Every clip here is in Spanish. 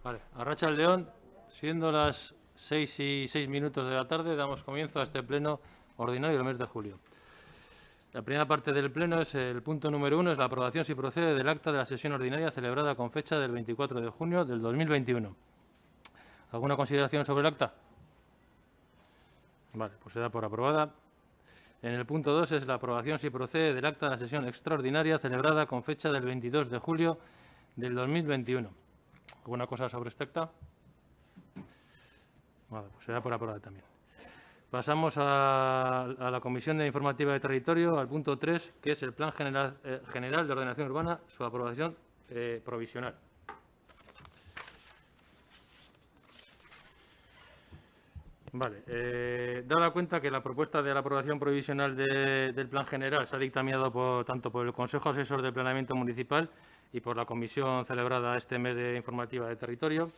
Vale, Arratsalde on, siendo las 6:06 de la tarde, damos comienzo a este pleno ordinario del mes de julio. La primera parte del pleno es el punto número 1, es la aprobación, si procede, del acta de la sesión ordinaria celebrada con fecha del 24 de junio del 2021. ¿Alguna consideración sobre el acta? Vale, pues se da por aprobada. En el punto 2 es la aprobación, si procede, del acta de la sesión extraordinaria celebrada con fecha del 22 de julio del 2021. ¿Alguna cosa sobre este acta? Vale, pues se da por aprobada también. Pasamos a la Comisión de Informativa de Territorio, al punto 3, que es el Plan General de Ordenación Urbana, su aprobación provisional. Vale, dada cuenta que la propuesta de la aprobación provisional del Plan General se ha dictaminado tanto por el Consejo Asesor de Planeamiento Municipal y por la comisión celebrada este mes de Informativa de Territorio,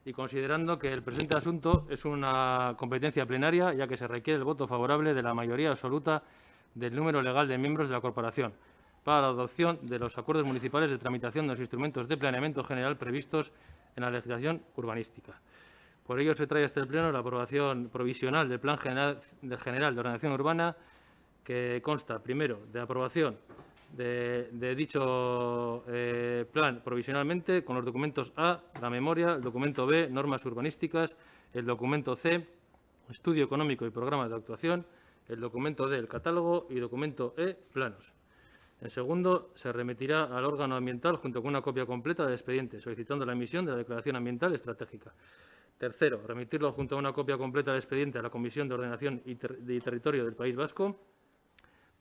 y considerando que el presente asunto es una competencia plenaria, ya que se requiere el voto favorable de la mayoría absoluta del número legal de miembros de la corporación para la adopción de los acuerdos municipales de tramitación de los instrumentos de planeamiento general previstos en la legislación urbanística. Por ello, se trae a este pleno la aprobación provisional del Plan General de Ordenación Urbana, que consta, primero, de aprobación de dicho plan provisionalmente con los documentos A, la memoria, el documento B, normas urbanísticas, el documento C, estudio económico y programa de actuación, el documento D, el catálogo, y documento E, planos. En segundo, se remitirá al órgano ambiental junto con una copia completa del expediente, solicitando la emisión de la declaración ambiental estratégica. Tercero, remitirlo junto a una copia completa del expediente a la Comisión de Ordenación y Territorio del País Vasco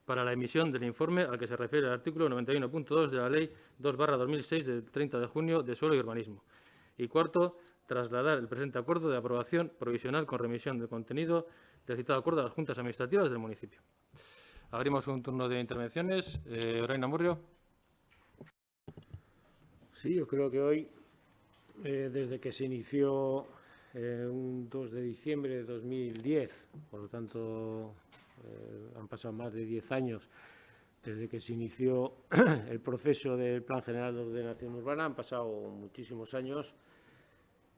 para la emisión del informe al que se refiere el artículo 91.2 de la Ley 2/2006 del 30 de junio de Suelo y Urbanismo. Y cuarto, trasladar el presente acuerdo de aprobación provisional con remisión del contenido del citado acuerdo a las juntas administrativas del municipio. Abrimos un turno de intervenciones. Orain Amurrio. Sí, yo creo que hoy, desde que se inició un 2 de diciembre de 2010, por lo tanto han pasado más de 10 años desde que se inició el proceso del Plan General de Ordenación Urbana, han pasado muchísimos años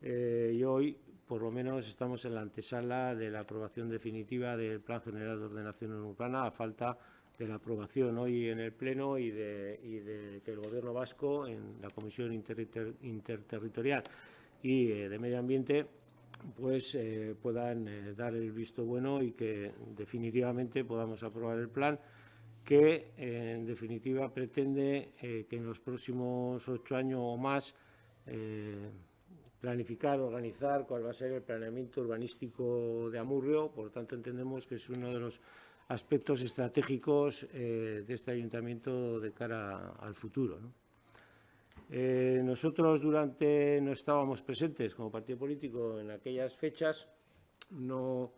y hoy, por lo menos, estamos en la antesala de la aprobación definitiva del Plan General de Ordenación Urbana, a falta de la aprobación hoy en el Pleno y de que el Gobierno vasco, en la Comisión Interterritorial y de Medio Ambiente, pues puedan dar el visto bueno y que definitivamente podamos aprobar el plan, que en definitiva pretende que en los próximos 8 años o más planificar, organizar cuál va a ser el planeamiento urbanístico de Amurrio. Por lo tanto, entendemos que es uno de los aspectos estratégicos de este ayuntamiento de cara al futuro, ¿no? Nosotros no estábamos presentes como partido político en aquellas fechas, no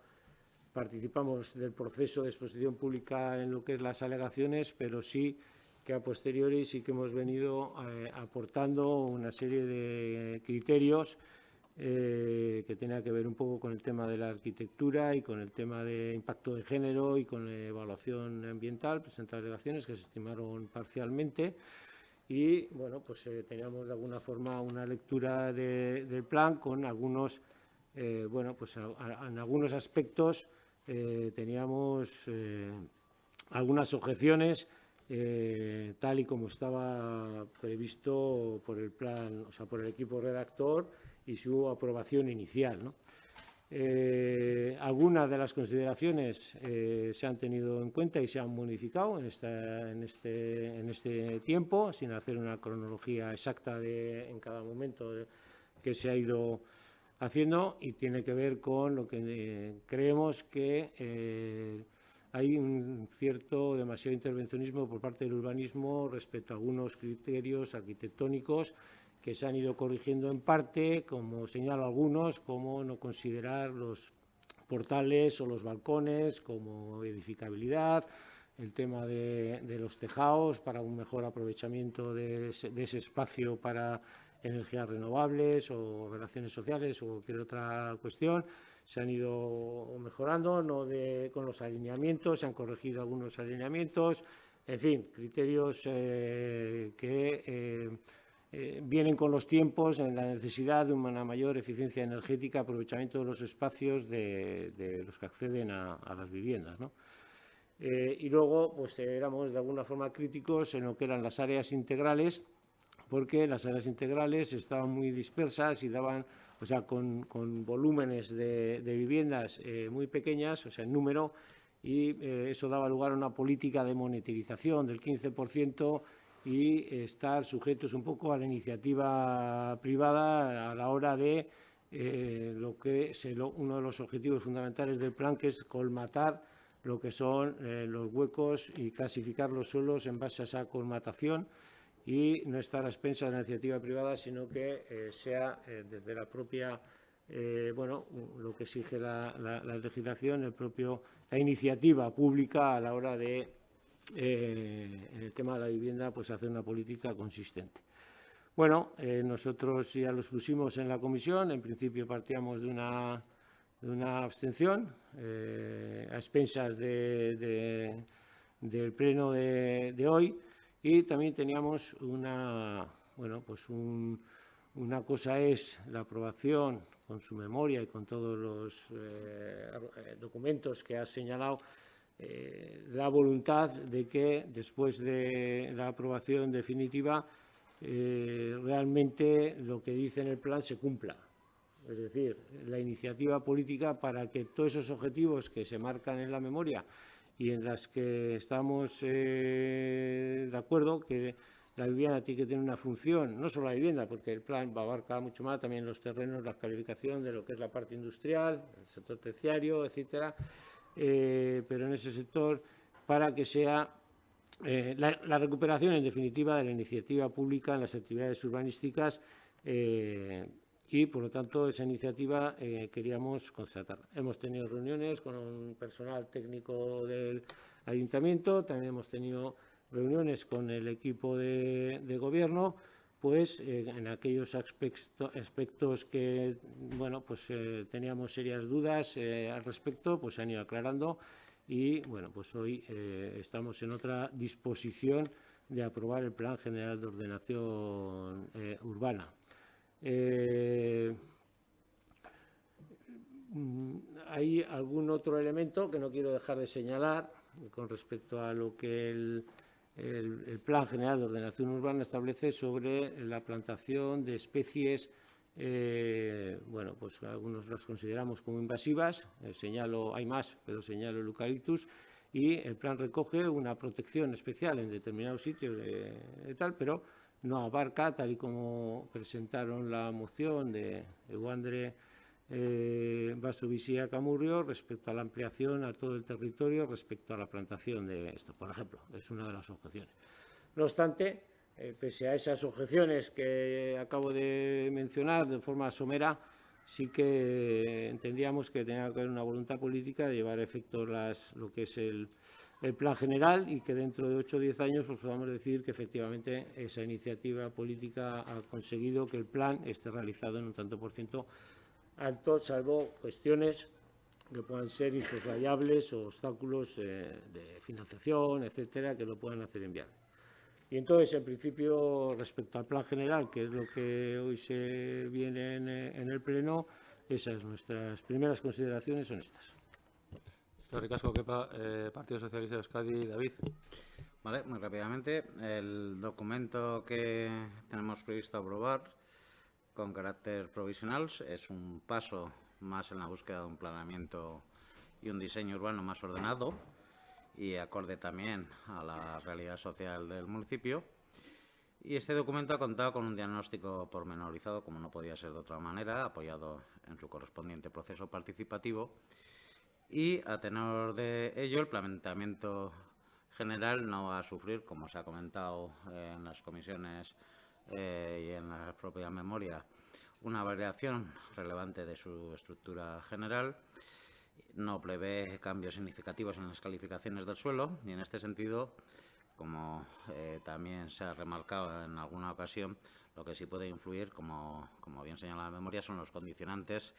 participamos del proceso de exposición pública en lo que es las alegaciones, pero sí que a posteriori sí que hemos venido aportando una serie de criterios que tenía que ver un poco con el tema de la arquitectura y con el tema de impacto de género y con la evaluación ambiental, presentar alegaciones que se estimaron parcialmente. Y bueno, pues teníamos de alguna forma una lectura del plan con algunos, bueno, pues en algunos aspectos teníamos algunas objeciones tal y como estaba previsto por el plan, o sea, por el equipo redactor y su aprobación inicial, ¿no? Algunas de las consideraciones se han tenido en cuenta y se han modificado en este tiempo, sin hacer una cronología exacta en cada momento que se ha ido haciendo, y tiene que ver con lo que creemos que hay un demasiado intervencionismo por parte del urbanismo respecto a algunos criterios arquitectónicos que se han ido corrigiendo en parte, como señalo algunos, como no considerar los portales o los balcones como edificabilidad, el tema de los tejados para un mejor aprovechamiento de ese espacio para energías renovables o relaciones sociales o cualquier otra cuestión. Se han ido mejorando, con los alineamientos, se han corregido algunos alineamientos, en fin, criterios que vienen con los tiempos en la necesidad de una mayor eficiencia energética, aprovechamiento de los espacios de los que acceden a las viviendas, ¿no? Y luego, pues éramos de alguna forma críticos en lo que eran las áreas integrales, porque las áreas integrales estaban muy dispersas y daban, o sea, con volúmenes de viviendas muy pequeñas, o sea, en número, y eso daba lugar a una política de monetización del 15% y estar sujetos un poco a la iniciativa privada a la hora de lo que es uno de los objetivos fundamentales del plan, que es colmatar lo que son los huecos y clasificar los suelos en base a esa colmatación y no estar a expensas de la iniciativa privada, sino que sea desde la propia, bueno, lo que exige la legislación, la iniciativa pública a la hora de, en el tema de la vivienda, pues hacer una política consistente. Bueno, nosotros ya lo expusimos en la comisión. En principio partíamos de una abstención a expensas del pleno de hoy, y también teníamos una cosa es la aprobación con su memoria y con todos los documentos que ha señalado, la voluntad de que después de la aprobación definitiva realmente lo que dice en el plan se cumpla. Es decir, la iniciativa política para que todos esos objetivos que se marcan en la memoria y en las que estamos de acuerdo, que la vivienda tiene que tener una función, no solo la vivienda, porque el plan abarca mucho más, también los terrenos, la calificación de lo que es la parte industrial, el sector terciario, etcétera, pero en ese sector, para que sea la recuperación, en definitiva, de la iniciativa pública en las actividades urbanísticas, y, por lo tanto, esa iniciativa queríamos constatar. Hemos tenido reuniones con un personal técnico del ayuntamiento, también hemos tenido reuniones con el equipo de gobierno, pues en aquellos aspectos que, bueno, pues teníamos serias dudas al respecto, pues se han ido aclarando y, bueno, pues hoy estamos en otra disposición de aprobar el Plan General de Ordenación Urbana. Hay algún otro elemento que no quiero dejar de señalar con respecto a lo que el Plan General de Ordenación Urbana establece sobre la plantación de especies, bueno, pues algunos las consideramos como invasivas, señalo, hay más, pero señalo el eucaliptus, y el plan recoge una protección especial en determinados sitios de tal, pero no abarca, tal y como presentaron la moción de Eguandre Basovicia Camurrio, respecto a la ampliación a todo el territorio respecto a la plantación de esto, por ejemplo, es una de las objeciones. No obstante, pese a esas objeciones que acabo de mencionar de forma somera, sí que entendíamos que tenía que haber una voluntad política de llevar a efecto lo que es el plan general y que dentro de 8 o 10 años pues podamos decir que efectivamente esa iniciativa política ha conseguido que el plan esté realizado en un tanto por ciento alto, salvo cuestiones que puedan ser insoslayables o obstáculos de financiación, etcétera, que lo puedan hacer inviable. Y entonces, en principio, respecto al plan general, que es lo que hoy se viene en el Pleno, esas nuestras primeras consideraciones son estas. Ricasco, Kepa, Partido Socialista de Euskadi, David. Vale, muy rápidamente. El documento que tenemos previsto aprobar con carácter provisional es un paso más en la búsqueda de un planeamiento y un diseño urbano más ordenado y acorde también a la realidad social del municipio. Y este documento ha contado con un diagnóstico pormenorizado, como no podía ser de otra manera, apoyado en su correspondiente proceso participativo. Y a tenor de ello, el planteamiento general no va a sufrir, como se ha comentado en las comisiones y en la propia memoria, una variación relevante de su estructura general. No prevé cambios significativos en las calificaciones del suelo y, en este sentido, como también se ha remarcado en alguna ocasión, lo que sí puede influir, como bien señala la memoria, son los condicionantes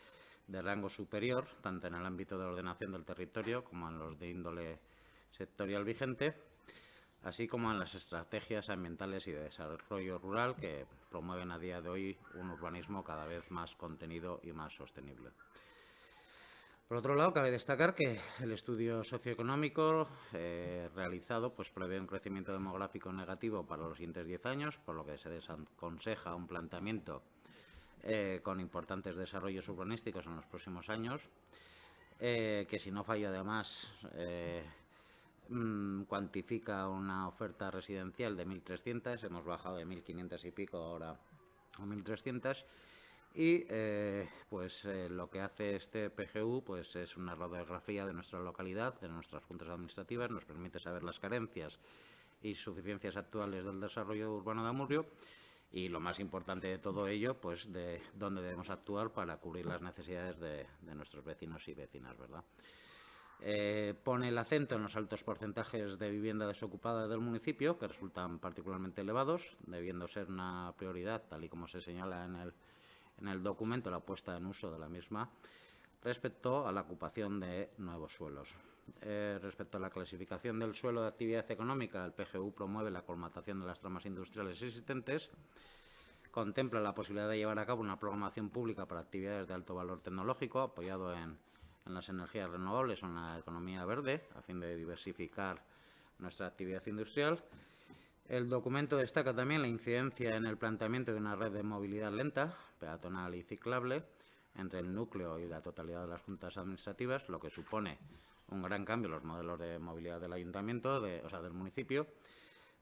de rango superior, tanto en el ámbito de ordenación del territorio como en los de índole sectorial vigente, así como en las estrategias ambientales y de desarrollo rural que promueven a día de hoy un urbanismo cada vez más contenido y más sostenible. Por otro lado, cabe destacar que el estudio socioeconómico realizado prevé un crecimiento demográfico negativo para los siguientes 10 años, por lo que se desaconseja un planteamiento con importantes desarrollos urbanísticos en los próximos años, que si no falla además cuantifica una oferta residencial de 1.300, hemos bajado de 1.500 y pico ahora a 1.300, y lo que hace este PGU es una radiografía de nuestra localidad, de nuestras juntas administrativas, nos permite saber las carencias y suficiencias actuales del desarrollo urbano de Amurrio y, lo más importante de todo ello, de dónde debemos actuar para cubrir las necesidades de nuestros vecinos y vecinas, ¿verdad? Pone el acento en los altos porcentajes de vivienda desocupada del municipio, que resultan particularmente elevados, debiendo ser una prioridad, tal y como se señala en el documento, la puesta en uso de la misma, respecto a la ocupación de nuevos suelos. Respecto a la clasificación del suelo de actividad económica, el PGU promueve la colmatación de las tramas industriales existentes, contempla la posibilidad de llevar a cabo una programación pública para actividades de alto valor tecnológico, apoyado en las energías renovables o en la economía verde, a fin de diversificar nuestra actividad industrial. El documento destaca también la incidencia en el planteamiento de una red de movilidad lenta, peatonal y ciclable entre el núcleo y la totalidad de las juntas administrativas, lo que supone un gran cambio en los modelos de movilidad del ayuntamiento, del municipio,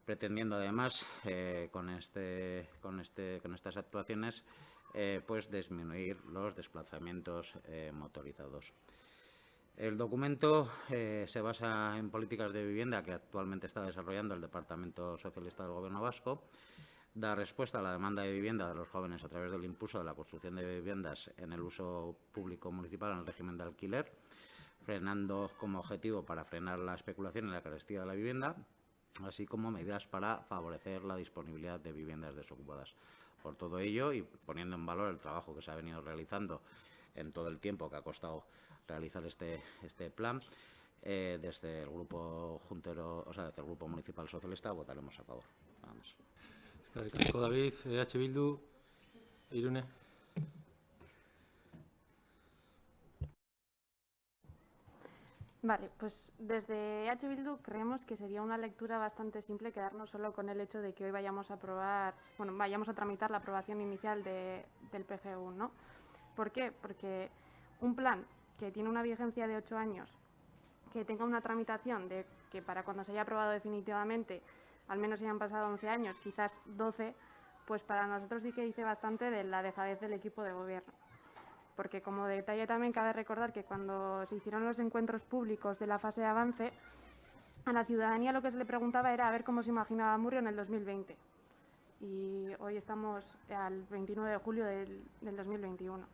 pretendiendo además con estas actuaciones disminuir los desplazamientos motorizados. El documento se basa en políticas de vivienda que actualmente está desarrollando el Departamento Socialista del Gobierno vasco, da respuesta a la demanda de vivienda de los jóvenes a través del impulso de la construcción de viviendas en el uso público municipal en el régimen de alquiler, frenando como objetivo para frenar la especulación y la carestía de la vivienda, así como medidas para favorecer la disponibilidad de viviendas desocupadas. Por todo ello, y poniendo en valor el trabajo que se ha venido realizando en todo el tiempo que ha costado realizar este plan, desde el grupo desde el Grupo Municipal Socialista votaremos a favor. Nada más. David, Bildu, Irune. Vale, pues desde Bildu creemos que sería una lectura bastante simple quedarnos solo con el hecho de que hoy vayamos a tramitar la aprobación inicial del PGU, ¿no? ¿Por qué? Porque un plan que tiene una vigencia de 8 años, que tenga una tramitación de que para cuando se haya aprobado definitivamente al menos hayan pasado 11 años, quizás 12, pues para nosotros sí que dice bastante de la dejadez del equipo de gobierno. Porque como detalle también cabe recordar que cuando se hicieron los encuentros públicos de la fase de avance, a la ciudadanía lo que se le preguntaba era a ver cómo se imaginaba Amurrio en el 2020. Y hoy estamos al 29 de julio del 2021.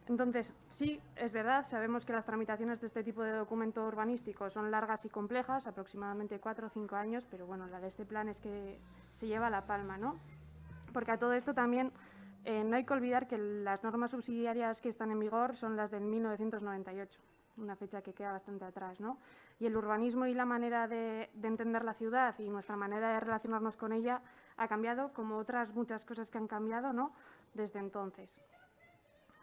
Entonces, sí, es verdad, sabemos que las tramitaciones de este tipo de documento urbanístico son largas y complejas, aproximadamente 4 o 5 años, pero bueno, la de este plan es que se lleva la palma, ¿no? Porque a todo esto también no hay que olvidar que las normas subsidiarias que están en vigor son las del 1998, una fecha que queda bastante atrás, ¿no? Y el urbanismo y la manera de entender la ciudad y nuestra manera de relacionarnos con ella ha cambiado, como otras muchas cosas que han cambiado, ¿no?, desde entonces.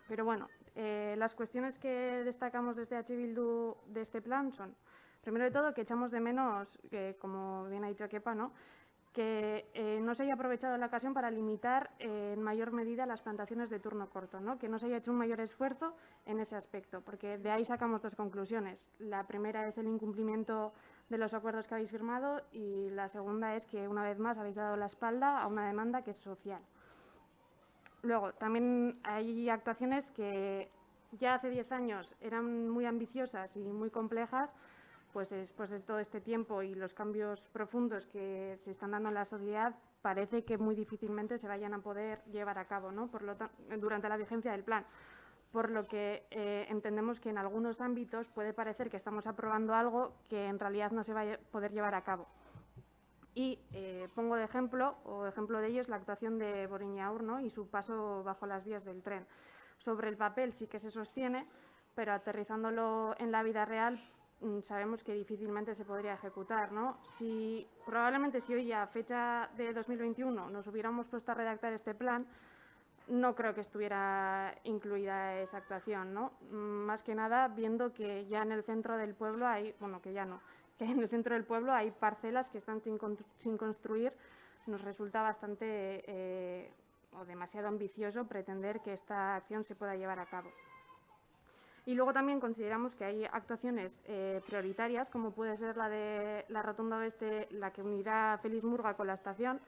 Pero bueno, las cuestiones que destacamos desde Bildu de este plan son, primero de todo, que echamos de menos, que como bien ha dicho Kepa, ¿no?, que no se haya aprovechado la ocasión para limitar en mayor medida las plantaciones de turno corto, ¿no?, que no se haya hecho un mayor esfuerzo en ese aspecto, porque de ahí sacamos dos conclusiones. La primera es el incumplimiento de los acuerdos que habéis firmado y la segunda es que una vez más habéis dado la espalda a una demanda que es social. Luego, también hay actuaciones que ya hace 10 años eran muy ambiciosas y muy complejas, pues después de todo este tiempo y los cambios profundos que se están dando en la sociedad, parece que muy difícilmente se vayan a poder llevar a cabo, ¿no?, durante la vigencia del plan. Por lo que entendemos que en algunos ámbitos puede parecer que estamos aprobando algo que en realidad no se va a poder llevar a cabo. Y pongo de ejemplo de ello es la actuación de Boriñaur, ¿no?, y su paso bajo las vías del tren. Sobre el papel sí que se sostiene, pero aterrizándolo en la vida real sabemos que difícilmente se podría ejecutar, ¿no? Probablemente si hoy, a fecha de 2021, nos hubiéramos puesto a redactar este plan, no creo que estuviera incluida esa actuación, ¿no? Más que nada viendo que ya en el centro del pueblo hay, bueno, que ya no, que en el centro del pueblo hay parcelas que están sin construir, nos resulta bastante o demasiado ambicioso pretender que esta acción se pueda llevar a cabo. Y luego también consideramos que hay actuaciones prioritarias, como puede ser la de la Rotonda Oeste, la que unirá Félix Murga con la estación,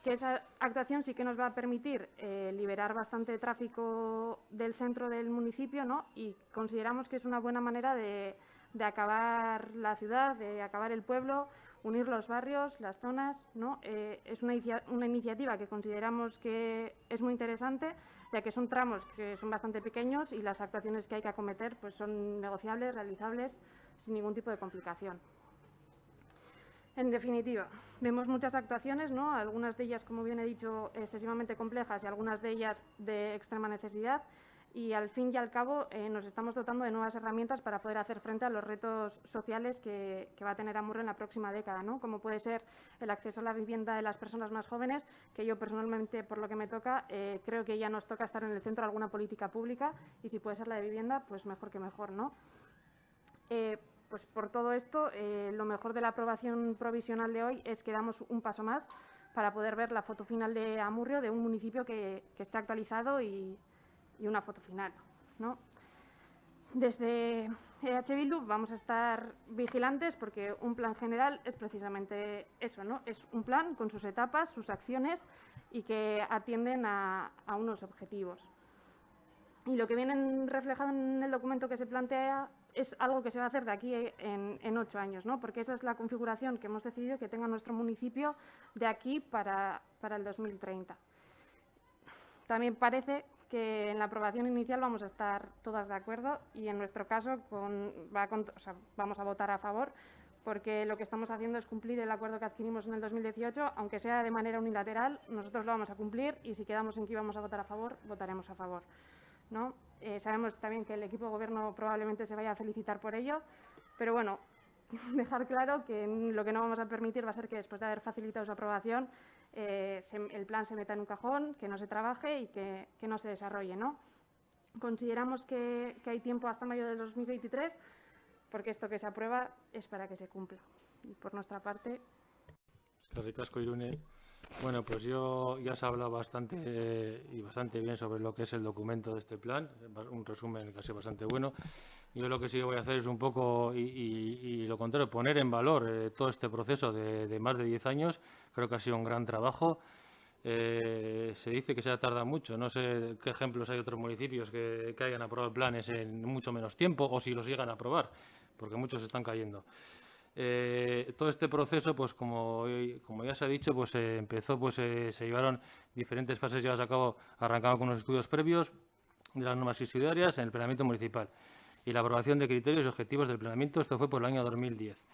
que esa actuación sí que nos va a permitir liberar bastante tráfico del centro del municipio, ¿no? Y consideramos que es una buena manera de acabar la ciudad, de acabar el pueblo, unir los barrios, las zonas, ¿no? Es una iniciativa que consideramos que es muy interesante, ya que son tramos que son bastante pequeños y las actuaciones que hay que acometer pues son negociables, realizables, sin ningún tipo de complicación. En definitiva, vemos muchas actuaciones, ¿no? Algunas de ellas, como bien he dicho, excesivamente complejas y algunas de ellas de extrema necesidad. Y al fin y al cabo nos estamos dotando de nuevas herramientas para poder hacer frente a los retos sociales que va a tener Amurrio en la próxima década, ¿no? Como puede ser el acceso a la vivienda de las personas más jóvenes, que yo personalmente, por lo que me toca, creo que ya nos toca estar en el centro de alguna política pública y si puede ser la de vivienda, pues mejor que mejor, ¿no? Pues por todo esto, lo mejor de la aprobación provisional de hoy es que damos un paso más para poder ver la foto final de Amurrio, de un municipio que esté actualizado y una foto final, ¿no? Desde EH Bildu vamos a estar vigilantes porque un plan general es precisamente eso, ¿no? Es un plan con sus etapas, sus acciones y que atienden a unos objetivos. Y lo que viene reflejado en el documento que se plantea es algo que se va a hacer de aquí en 8 años, ¿no? Porque esa es la configuración que hemos decidido que tenga nuestro municipio de aquí para el 2030. También parece que en la aprobación inicial vamos a estar todas de acuerdo y en nuestro caso vamos a votar a favor porque lo que estamos haciendo es cumplir el acuerdo que adquirimos en el 2018, aunque sea de manera unilateral, nosotros lo vamos a cumplir y si quedamos en que íbamos a votar a favor, votaremos a favor, ¿no? Sabemos también que el equipo de gobierno probablemente se vaya a felicitar por ello, pero bueno, dejar claro que lo que no vamos a permitir va a ser que después de haber facilitado su aprobación el plan se meta en un cajón, que no se trabaje y que no se desarrolle, ¿no? Consideramos que hay tiempo hasta mayo del 2023 porque esto que se aprueba es para que se cumpla. Y por nuestra parte... Ricasco, Irune. Bueno, pues ya se ha hablado bastante bien sobre lo que es el documento de este plan, un resumen casi bastante bueno. Yo lo que sí voy a hacer es un poco, y lo contrario, poner en valor todo este proceso de más de 10 años. Creo que ha sido un gran trabajo. Se dice que se ha tardado mucho. No sé qué ejemplos hay de otros municipios que hayan aprobado planes en mucho menos tiempo o si los llegan a aprobar, porque muchos están cayendo. Todo este proceso, pues como ya se ha dicho, pues empezó, pues se llevaron diferentes fases llevadas a cabo, arrancando con unos estudios previos de las normas subsidiarias en el planeamiento municipal y la aprobación de criterios y objetivos del planeamiento. Esto fue por el año 2010.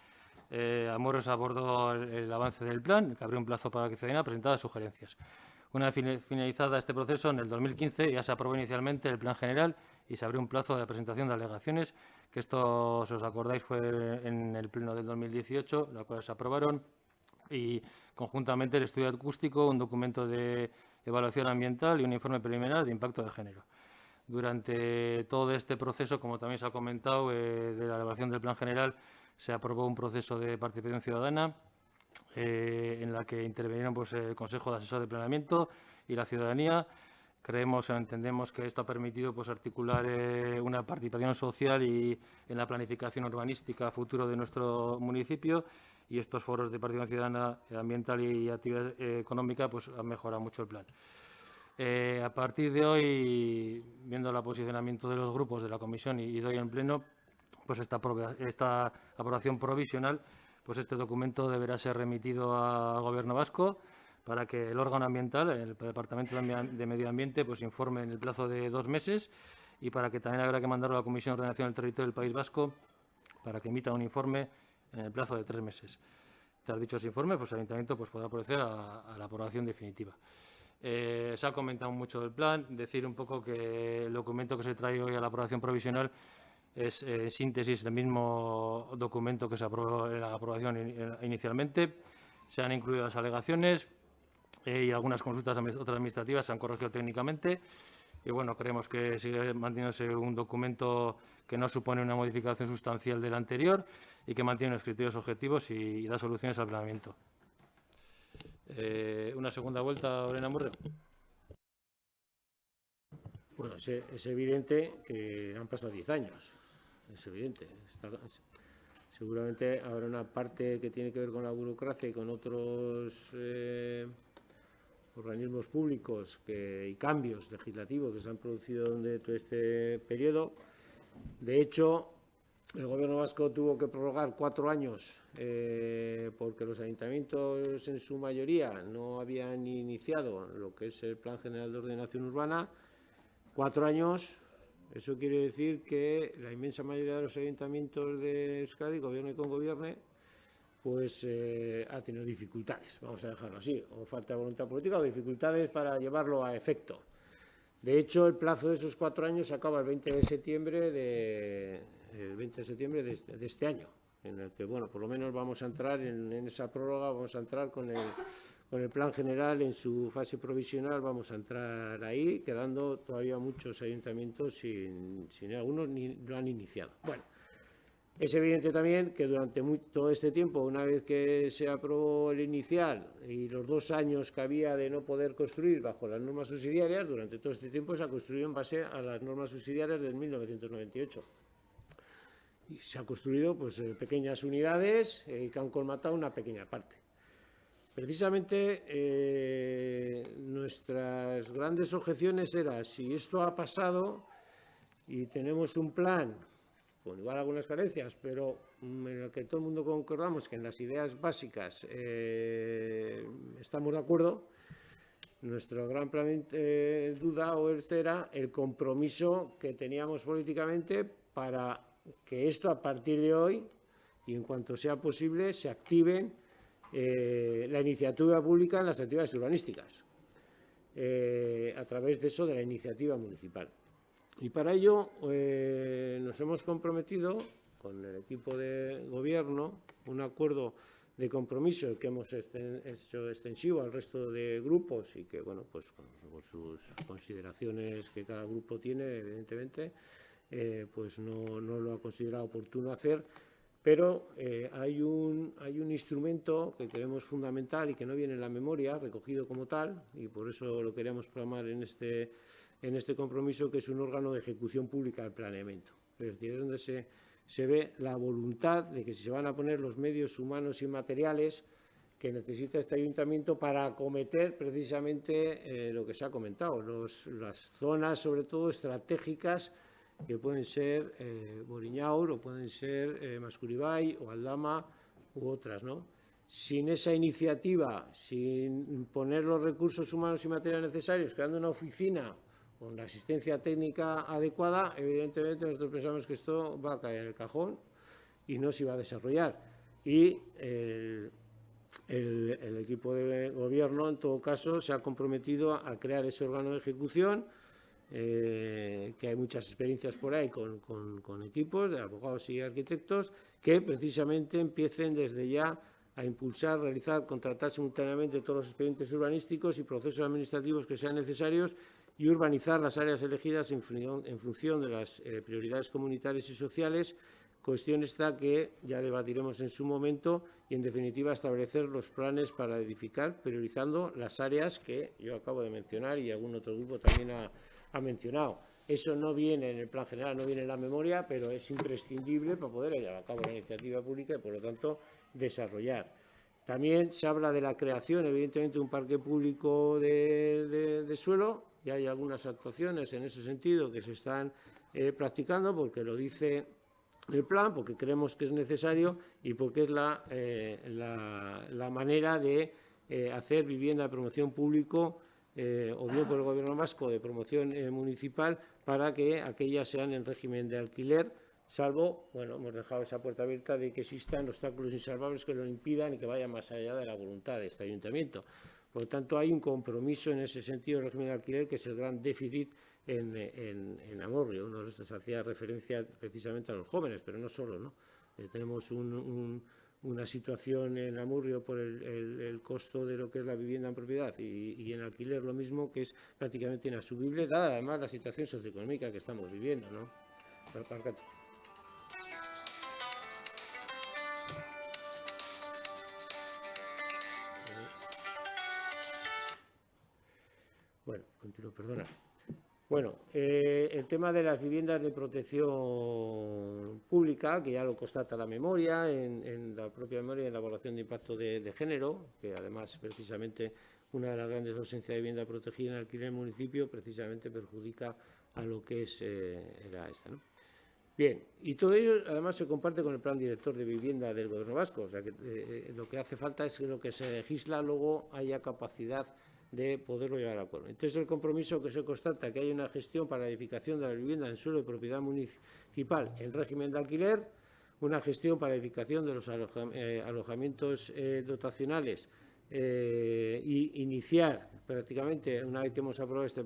Amurrio se abordó el avance del plan, que abrió un plazo para que la ciudadanía presentara sugerencias. Una vez finalizada este proceso, en el 2015 ya se aprobó inicialmente el plan general y se abrió un plazo de presentación de alegaciones, que esto, si os acordáis, fue en el pleno del 2018, la cual se aprobaron, y conjuntamente el estudio acústico, un documento de evaluación ambiental y un informe preliminar de impacto de género. Durante todo este proceso, como también se ha comentado, de la elaboración del plan general, se aprobó un proceso de participación ciudadana en la que intervinieron pues, el Consejo de Asesor de Planeamiento y la ciudadanía. Creemos o entendemos que esto ha permitido pues, articular una participación social y en la planificación urbanística futuro de nuestro municipio, y estos foros de participación ciudadana, ambiental y actividad económica pues, han mejorado mucho el plan. A partir de hoy, viendo el posicionamiento de los grupos de la comisión y de hoy en pleno, pues esta aprobación provisional, pues este documento deberá ser remitido al Gobierno vasco para que el órgano ambiental, el Departamento de Medio Ambiente, pues informe en el plazo de 2 meses y para que también habrá que mandarlo a la Comisión de Ordenación del Territorio del País Vasco para que emita un informe en el plazo de 3 meses. Tras dichos informes, pues el Ayuntamiento pues, podrá proceder a la aprobación definitiva. Se ha comentado mucho del plan, decir un poco que el documento que se trae hoy a la aprobación provisional es, en síntesis, el mismo documento que se aprobó en la aprobación inicialmente. Se han incluido las alegaciones y algunas consultas otras administrativas se han corregido técnicamente. Y bueno, creemos que sigue manteniéndose un documento que no supone una modificación sustancial del anterior y que mantiene los criterios objetivos y da soluciones al planeamiento. Una segunda vuelta, Lorena Murre. Bueno, es evidente que han pasado 10 años. Es evidente. Seguramente habrá una parte que tiene que ver con la burocracia y con otros organismos públicos y cambios legislativos que se han producido durante todo este periodo. De hecho, el Gobierno vasco tuvo que prorrogar 4 años porque los ayuntamientos en su mayoría no habían iniciado lo que es el Plan General de Ordenación Urbana. 4 años, eso quiere decir que la inmensa mayoría de los ayuntamientos de Euskadi, gobierne con gobierne, pues ha tenido dificultades, vamos a dejarlo así, o falta de voluntad política o dificultades para llevarlo a efecto. De hecho, el plazo de esos 4 años se acaba el 20 de septiembre de este año, en el que, bueno, por lo menos vamos a entrar en esa prórroga, vamos a entrar con el plan general en su fase provisional, vamos a entrar ahí, quedando todavía muchos ayuntamientos sin algunos ni lo han iniciado. Bueno, es evidente también que durante todo este tiempo, una vez que se aprobó el inicial y los 2 años que había de no poder construir bajo las normas subsidiarias, durante todo este tiempo se ha construido en base a las normas subsidiarias del 1998. Y se ha construido pues pequeñas unidades que han colmatado una pequeña parte. Precisamente nuestras grandes objeciones eran si esto ha pasado y tenemos un plan con igual algunas carencias, pero en el que todo el mundo concordamos que en las ideas básicas estamos de acuerdo. Nuestra gran duda era el compromiso que teníamos políticamente para que esto a partir de hoy y en cuanto sea posible se activen la iniciativa pública en las actividades urbanísticas a través de eso de la iniciativa municipal. Y para ello nos hemos comprometido con el equipo de gobierno un acuerdo de compromiso que hemos hecho extensivo al resto de grupos y que, bueno, pues con sus consideraciones que cada grupo tiene, evidentemente, pues no lo ha considerado oportuno hacer, pero hay un instrumento que creemos fundamental y que no viene en la memoria, recogido como tal, y por eso lo queríamos plasmar en este compromiso, que es un órgano de ejecución pública del planeamiento. Es decir, es donde se ve la voluntad de que si se van a poner los medios humanos y materiales que necesita este ayuntamiento para acometer precisamente lo que se ha comentado, las zonas sobre todo estratégicas que pueden ser Boriñaur o pueden ser Mascuribay o Aldama u otras, ¿no? Sin esa iniciativa, sin poner los recursos humanos y materiales necesarios, creando una oficina con la asistencia técnica adecuada, evidentemente nosotros pensamos que esto va a caer en el cajón y no se va a desarrollar. Y el equipo de gobierno, en todo caso, se ha comprometido a crear ese órgano de ejecución, que hay muchas experiencias por ahí con equipos de abogados y arquitectos que precisamente empiecen desde ya a impulsar, realizar, contratar simultáneamente todos los expedientes urbanísticos y procesos administrativos que sean necesarios y urbanizar las áreas elegidas en función de las prioridades comunitarias y sociales, cuestión esta que ya debatiremos en su momento y, en definitiva, establecer los planes para edificar, priorizando las áreas que yo acabo de mencionar y algún otro grupo también ha mencionado. Eso no viene en el plan general, no viene en la memoria, pero es imprescindible para poder llevar a cabo la iniciativa pública y, por lo tanto, desarrollar. También se habla de la creación, evidentemente, de un parque público de suelo. Ya hay algunas actuaciones en ese sentido que se están practicando porque lo dice el plan, porque creemos que es necesario y porque es la manera de hacer vivienda de promoción público o bien por el Gobierno vasco de promoción municipal para que aquellas sean en régimen de alquiler, salvo, bueno, hemos dejado esa puerta abierta de que existan obstáculos insalvables que lo impidan y que vayan más allá de la voluntad de este ayuntamiento. Por lo tanto, hay un compromiso en ese sentido del régimen de alquiler, que es el gran déficit en Amurrio. Uno de estos hacía referencia precisamente a los jóvenes, pero no solo, ¿no? Tenemos una situación en Amurrio por el costo de lo que es la vivienda en propiedad y en alquiler lo mismo, que es prácticamente inasumible, dada además la situación socioeconómica que estamos viviendo, ¿no? Bueno, continúo, perdona. Bueno, el tema de las viviendas de protección pública, que ya lo constata la memoria, en la propia memoria, en la evaluación de impacto de género, que además precisamente una de las grandes ausencias de vivienda protegida en alquiler en el municipio precisamente perjudica a lo que era esta, ¿no? Bien, y todo ello además se comparte con el plan director de vivienda del Gobierno vasco, o sea que lo que hace falta es que lo que se legisla luego haya capacidad de poderlo llevar a cabo. Entonces, el compromiso que se constata que hay una gestión para la edificación de la vivienda en suelo de propiedad municipal en régimen de alquiler, una gestión para la edificación de los alojamientos dotacionales y iniciar prácticamente, una vez que hemos aprobado esta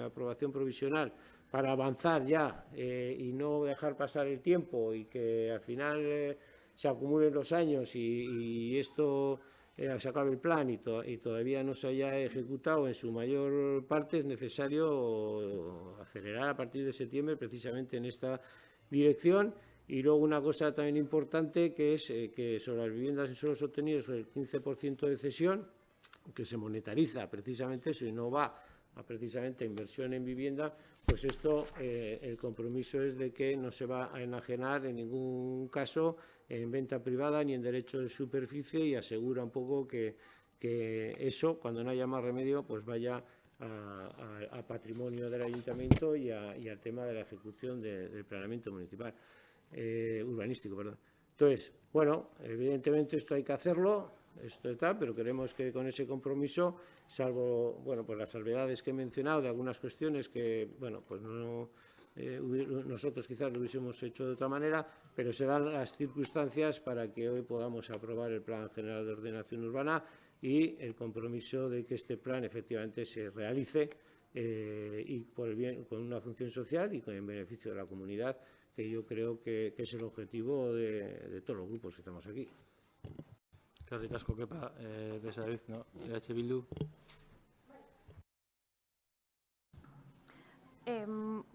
aprobación provisional, para avanzar ya y no dejar pasar el tiempo y que al final se acumulen los años y esto se acabe el plan y todavía no se haya ejecutado en su mayor parte, es necesario acelerar a partir de septiembre precisamente en esta dirección. Y luego una cosa también importante, que es que sobre las viviendas en suelos obtenidos el 15% de cesión, que se monetariza precisamente eso y no va a precisamente inversión en vivienda, pues esto el compromiso es de que no se va a enajenar en ningún caso en venta privada ni en derecho de superficie, y asegura un poco que eso, cuando no haya más remedio, pues vaya a patrimonio del ayuntamiento y al tema de la ejecución del planeamiento municipal, urbanístico, perdón. Entonces, bueno, evidentemente esto hay que hacerlo, esto está, pero queremos que con ese compromiso, salvo, bueno, pues las salvedades que he mencionado de algunas cuestiones que, bueno, pues no nosotros quizás lo hubiésemos hecho de otra manera, pero se dan las circunstancias para que hoy podamos aprobar el Plan General de Ordenación Urbana y el compromiso de que este plan efectivamente se realice y por el bien, con una función social y con el beneficio de la comunidad, que yo creo que es el objetivo de todos los grupos que estamos aquí. Eskerrik asko, Kepa, Besaviz, ¿no? EH Bildu.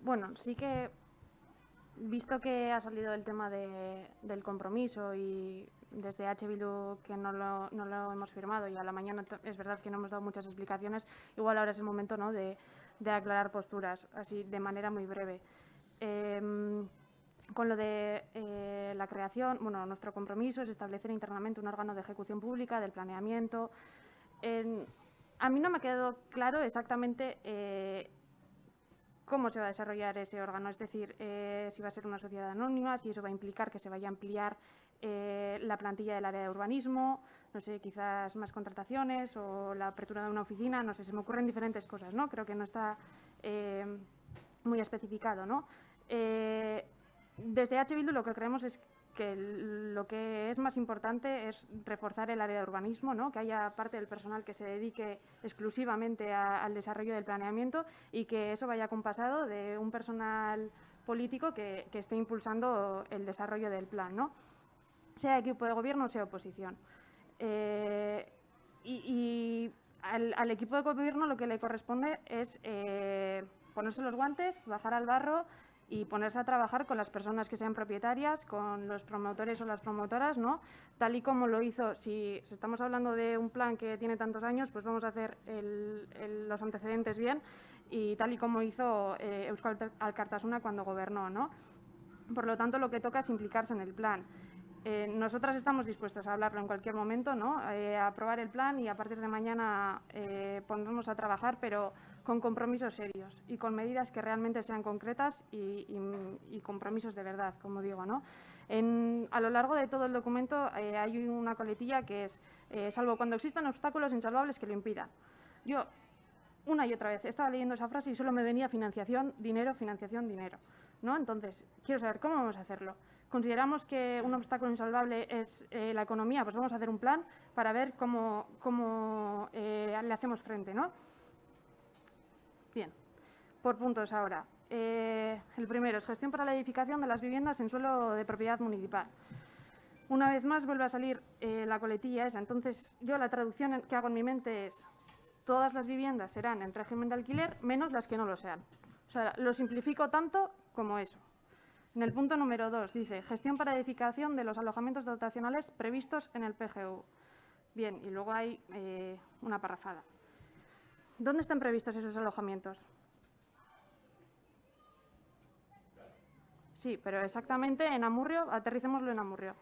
Bueno, sí que, visto que ha salido el tema del compromiso y desde EH Bildu que no lo hemos firmado y a la mañana es verdad que no hemos dado muchas explicaciones, igual ahora es el momento, ¿no?, de aclarar posturas, así de manera muy breve. Con lo de la creación, bueno, nuestro compromiso es establecer internamente un órgano de ejecución pública del planeamiento. A mí no me ha quedado claro exactamente cómo se va a desarrollar ese órgano, es decir, si va a ser una sociedad anónima, si eso va a implicar que se vaya a ampliar la plantilla del área de urbanismo, no sé, quizás más contrataciones o la apertura de una oficina, no sé, se me ocurren diferentes cosas, ¿no? Creo que no está muy especificado, ¿no? Desde EH Bildu lo que creemos es que lo que es más importante es reforzar el área de urbanismo, ¿no?, que haya parte del personal que se dedique exclusivamente al desarrollo del planeamiento y que eso vaya acompasado de un personal político que esté impulsando el desarrollo del plan, ¿no?, sea equipo de gobierno o sea oposición. Y al equipo de gobierno lo que le corresponde es ponerse los guantes, bajar al barro y ponerse a trabajar con las personas que sean propietarias, con los promotores o las promotoras, ¿no?, tal y como lo hizo. Si estamos hablando de un plan que tiene tantos años, pues vamos a hacer los antecedentes bien, y tal y como hizo Eusko Alkartasuna cuando gobernó, ¿no? Por lo tanto, lo que toca es implicarse en el plan. Nosotras estamos dispuestas a hablarlo en cualquier momento, ¿no?, a aprobar el plan y a partir de mañana ponernos a trabajar, pero con compromisos serios y con medidas que realmente sean concretas y compromisos de verdad, como digo, ¿no? A lo largo de todo el documento hay una coletilla que es salvo cuando existan obstáculos insalvables que lo impidan. Yo, una y otra vez, estaba leyendo esa frase y solo me venía financiación, dinero, ¿no? Entonces, quiero saber cómo vamos a hacerlo. ¿Consideramos que un obstáculo insalvable es la economía? Pues vamos a hacer un plan para ver cómo le hacemos frente, ¿no? Bien, por puntos ahora. El primero es gestión para la edificación de las viviendas en suelo de propiedad municipal. Una vez más vuelve a salir la coletilla esa. Entonces, yo la traducción que hago en mi mente es: todas las viviendas serán en régimen de alquiler, menos las que no lo sean. O sea, lo simplifico tanto como eso. En el punto número 2 dice gestión para edificación de los alojamientos dotacionales previstos en el PGU. Bien, y luego hay una parrafada. ¿Dónde están previstos esos alojamientos? Sí, pero exactamente en Amurrio, aterricémoslo en Amurrio.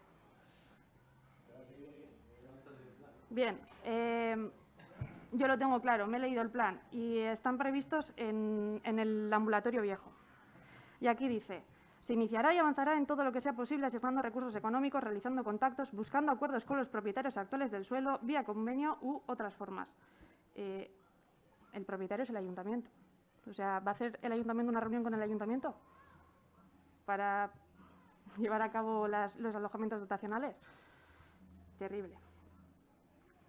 Bien, yo lo tengo claro, me he leído el plan y están previstos en el ambulatorio viejo. Y aquí dice: se iniciará y avanzará en todo lo que sea posible asignando recursos económicos, realizando contactos, buscando acuerdos con los propietarios actuales del suelo, vía convenio u otras formas. El propietario es el ayuntamiento. O sea, ¿va a hacer el ayuntamiento una reunión con el ayuntamiento para llevar a cabo los alojamientos dotacionales? Terrible.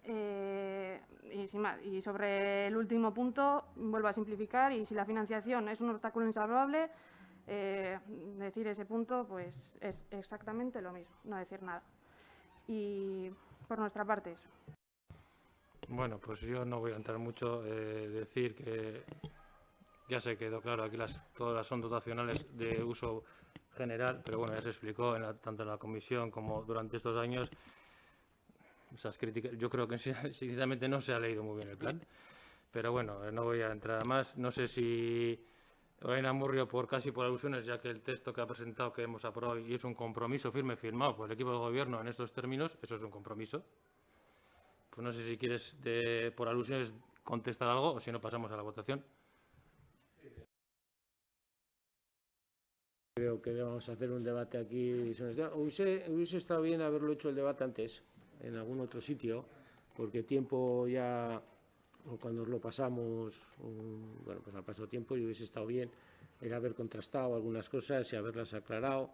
Y sin más, y sobre el último punto, vuelvo a simplificar, y si la financiación es un obstáculo insalvable, decir ese punto pues es exactamente lo mismo, no decir nada. Y por nuestra parte eso. Bueno, pues yo no voy a entrar mucho, decir que ya se quedó claro, aquí todas son dotacionales de uso general, pero bueno, ya se explicó tanto en la comisión como durante estos años. Esas críticas, yo creo que sinceramente no se ha leído muy bien el plan, pero bueno, no voy a entrar más. No sé si Lorena Amurrio, casi por alusiones, ya que el texto que ha presentado, que hemos aprobado y es un compromiso firme firmado por el equipo de gobierno en estos términos, eso es un compromiso. Pues no sé si quieres, por alusiones, contestar algo o si no pasamos a la votación. Creo que vamos a hacer un debate aquí. Hubiese estado bien haberlo hecho el debate antes, en algún otro sitio, porque tiempo ya, cuando lo pasamos, bueno, pues ha pasado tiempo y hubiese estado bien el haber contrastado algunas cosas y haberlas aclarado.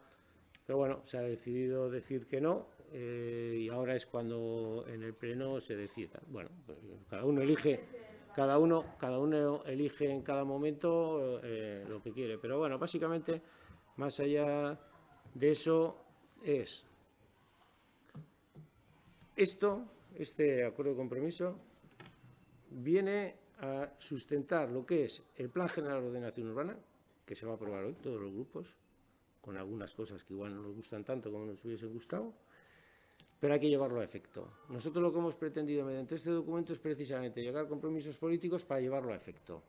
Pero bueno, se ha decidido decir que no, y ahora es cuando en el pleno se decida. Bueno, pues cada uno elige en cada momento lo que quiere. Pero bueno, básicamente, más allá de eso, es este acuerdo de compromiso viene a sustentar lo que es el Plan General de Ordenación Urbana, que se va a aprobar hoy, todos los grupos, con algunas cosas que igual no nos gustan tanto como nos hubiesen gustado, pero hay que llevarlo a efecto. Nosotros lo que hemos pretendido mediante este documento es precisamente llegar a compromisos políticos para llevarlo a efecto,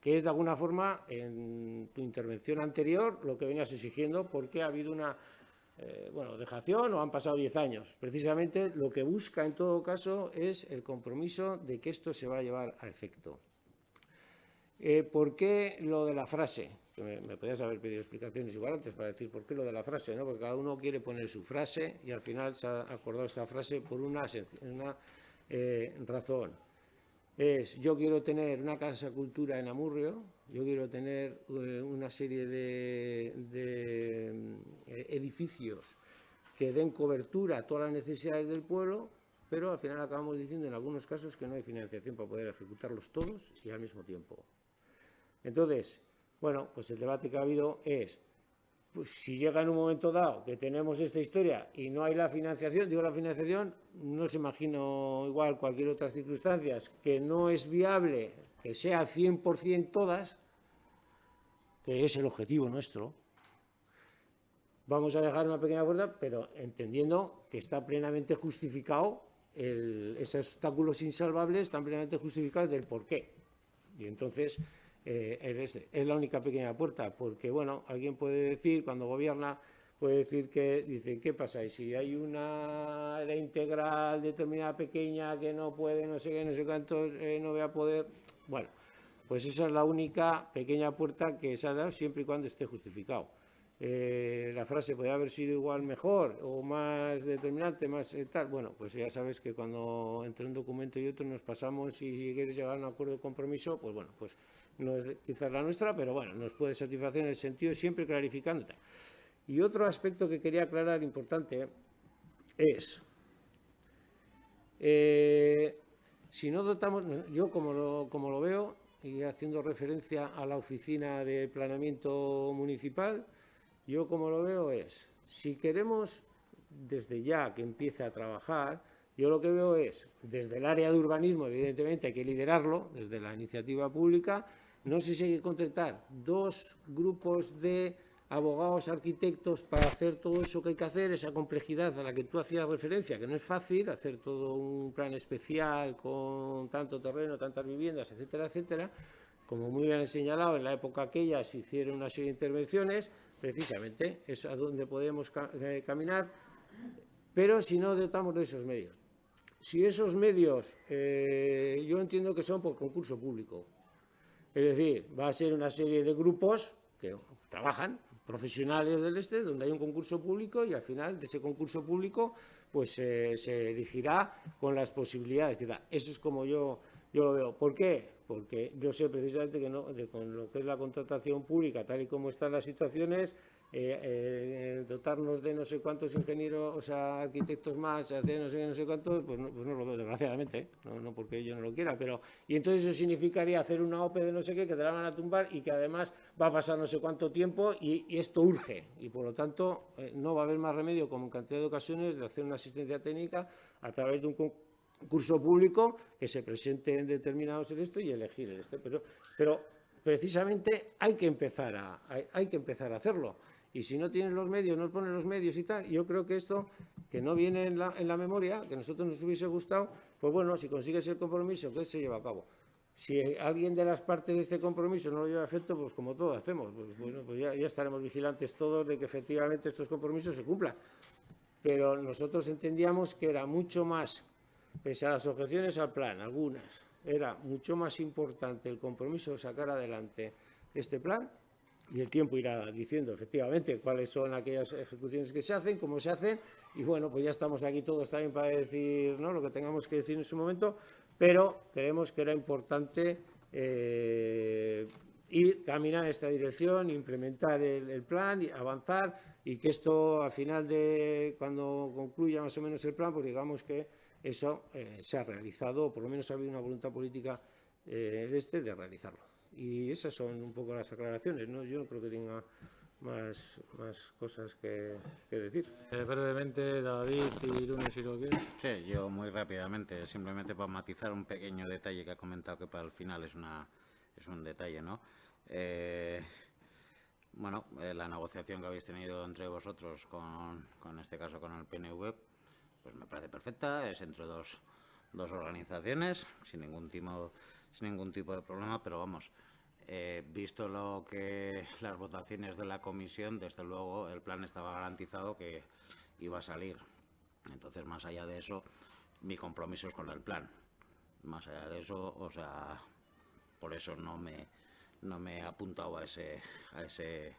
que es de alguna forma, en tu intervención anterior, lo que venías exigiendo, porque ha habido una dejación o han pasado 10 años. Precisamente lo que busca en todo caso es el compromiso de que esto se va a llevar a efecto. ¿Por qué lo de la frase? Me podías haber pedido explicaciones igual antes para decir por qué lo de la frase, ¿no? Porque cada uno quiere poner su frase y al final se ha acordado esta frase por una razón. Yo quiero tener una casa cultura en Amurrio, yo quiero tener una serie de edificios que den cobertura a todas las necesidades del pueblo, pero al final acabamos diciendo en algunos casos que no hay financiación para poder ejecutarlos todos y al mismo tiempo. Entonces, bueno, pues el debate que ha habido es, pues si llega en un momento dado que tenemos esta historia y no hay la financiación, digo la financiación, no se imagino igual cualquier otra circunstancia, que no es viable que sea 100% todas, que es el objetivo nuestro. Vamos a dejar una pequeña puerta, pero entendiendo que está plenamente justificado, esos obstáculos insalvables están plenamente justificados del porqué. Y entonces es la única pequeña puerta, porque bueno, alguien puede decir, cuando gobierna, puede decir que, dice, ¿qué pasa? Y si hay una área integral determinada pequeña que no puede, no sé qué, no sé cuántos, no voy a poder. Bueno, pues esa es la única pequeña puerta que se ha dado siempre y cuando esté justificado. La frase podría haber sido igual mejor o más determinante, más tal. Bueno, pues ya sabes que cuando entre un documento y otro nos pasamos y si quieres llegar a un acuerdo de compromiso, pues bueno, pues no es quizás la nuestra, pero bueno, nos puede satisfacer en el sentido siempre clarificando. Y otro aspecto que quería aclarar importante es, Si no dotamos, yo como lo veo, y haciendo referencia a la Oficina de Planeamiento Municipal, yo como lo veo es, si queremos desde ya que empiece a trabajar, yo lo que veo es, desde el área de urbanismo, evidentemente hay que liderarlo, desde la iniciativa pública, no sé si hay que contratar 2 grupos de abogados, arquitectos, para hacer todo eso que hay que hacer, esa complejidad a la que tú hacías referencia, que no es fácil, hacer todo un plan especial con tanto terreno, tantas viviendas, etcétera, etcétera. Como muy bien he señalado, en la época aquella se hicieron una serie de intervenciones, precisamente es a donde podemos caminar, pero si no dotamos de esos medios. Si esos medios, yo entiendo que son por concurso público, es decir, va a ser una serie de grupos que trabajan, profesionales del donde hay un concurso público y al final de ese concurso público pues se elegirá con las posibilidades que da. Eso es como yo lo veo. ¿Por qué? Porque yo sé precisamente que con lo que es la contratación pública, tal y como están las situaciones, dotarnos de no sé cuántos ingenieros, o sea, arquitectos más, hacer no sé cuántos, pues no lo veo, desgraciadamente, no porque yo no lo quiera, pero y entonces eso significaría hacer una OPE de no sé qué, que te la van a tumbar y que además va a pasar no sé cuánto tiempo y esto urge, y por lo tanto no va a haber más remedio, como en cantidad de ocasiones, de hacer una asistencia técnica a través de un concurso público que se presente en determinados y elegir pero precisamente hay que empezar a hacerlo. Y si no tienes los medios, no pones los medios y tal, yo creo que esto, que no viene en la memoria, que a nosotros nos hubiese gustado, pues bueno, si consigues el compromiso, que se lleva a cabo. Si alguien de las partes de este compromiso no lo lleva a efecto, pues como todos hacemos, pues bueno, pues ya estaremos vigilantes todos de que efectivamente estos compromisos se cumplan. Pero nosotros entendíamos que era mucho más, pese a las objeciones al plan, algunas, era mucho más importante el compromiso de sacar adelante este plan. Y el tiempo irá diciendo efectivamente cuáles son aquellas ejecuciones que se hacen, cómo se hacen, y bueno, pues ya estamos aquí todos también para decir, ¿no?, lo que tengamos que decir en su momento, pero creemos que era importante ir, caminar en esta dirección, implementar el plan, y avanzar, y que esto al final cuando concluya más o menos el plan, pues digamos que eso se ha realizado, o por lo menos ha habido una voluntad política de realizarlo. Y esas son un poco las aclaraciones, ¿no? Yo no creo que tenga más cosas que decir. Brevemente, David y Irune, si lo quieres. Sí, yo muy rápidamente, simplemente para matizar un pequeño detalle que ha comentado, que para el final es un detalle, ¿no? Bueno, la negociación que habéis tenido entre vosotros con este caso con el PNV, pues me parece perfecta, es entre dos organizaciones, sin ningún tipo de problema, pero vamos, visto las votaciones de la comisión, desde luego el plan estaba garantizado que iba a salir. Entonces, más allá de eso, mi compromiso es con el plan. Más allá de eso, o sea, por eso no me he apuntado a ese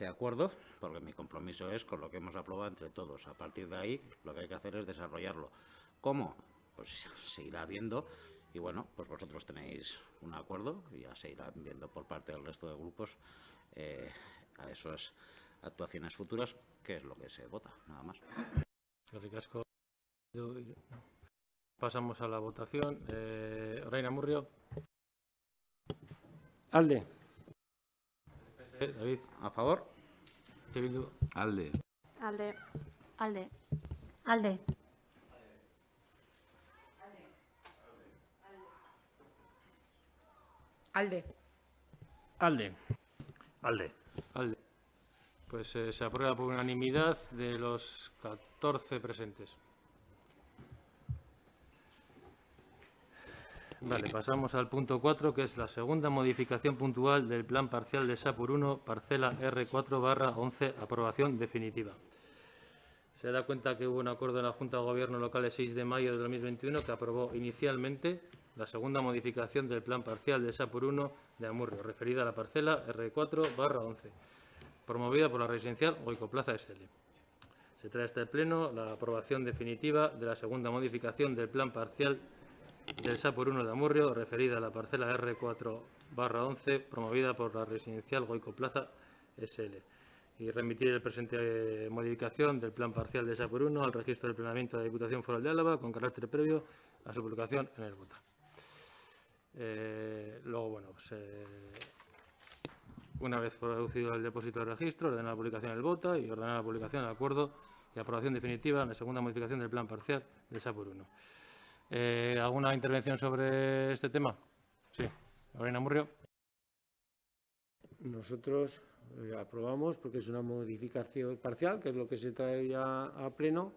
acuerdo, porque mi compromiso es con lo que hemos aprobado entre todos. A partir de ahí, lo que hay que hacer es desarrollarlo. ¿Cómo? Pues se irá viendo. Y bueno, pues vosotros tenéis un acuerdo y ya se irá viendo por parte del resto de grupos a esas actuaciones futuras, que es lo que se vota, nada más. Pasamos a la votación. Reina Murrio. Alde. David. ¿A favor? Alde. Alde. Alde. Alde. Alde. Alde. Alde. Alde. Pues se aprueba por unanimidad de los 14 presentes. Vale, pasamos al punto 4, que es la segunda modificación puntual del plan parcial de Sapur 1, parcela R4/11, aprobación definitiva. Se da cuenta que hubo un acuerdo en la Junta de Gobierno local el 6 de mayo de 2021 que aprobó inicialmente la segunda modificación del plan parcial de Sapur 1 de Amurrio, referida a la parcela R4/11, promovida por la residencial Goicoplaza SL. Se trae a este pleno la aprobación definitiva de la segunda modificación del plan parcial del Sapur 1 de Amurrio, referida a la parcela R4/11, promovida por la residencial Goicoplaza SL. y remitir el presente modificación del plan parcial de SAPUR 1 al registro del planeamiento de la Diputación Foral de Álava con carácter previo a su publicación en el BOTA. Luego, bueno, pues, una vez producido el depósito de registro, ordenar la publicación en el BOTA y ordenar la publicación del acuerdo y aprobación definitiva en la segunda modificación del plan parcial de SAPUR 1. ¿Alguna intervención sobre este tema? Sí. Lorena Murrio. Nosotros aprobamos porque es una modificación parcial, que es lo que se trae ya a pleno,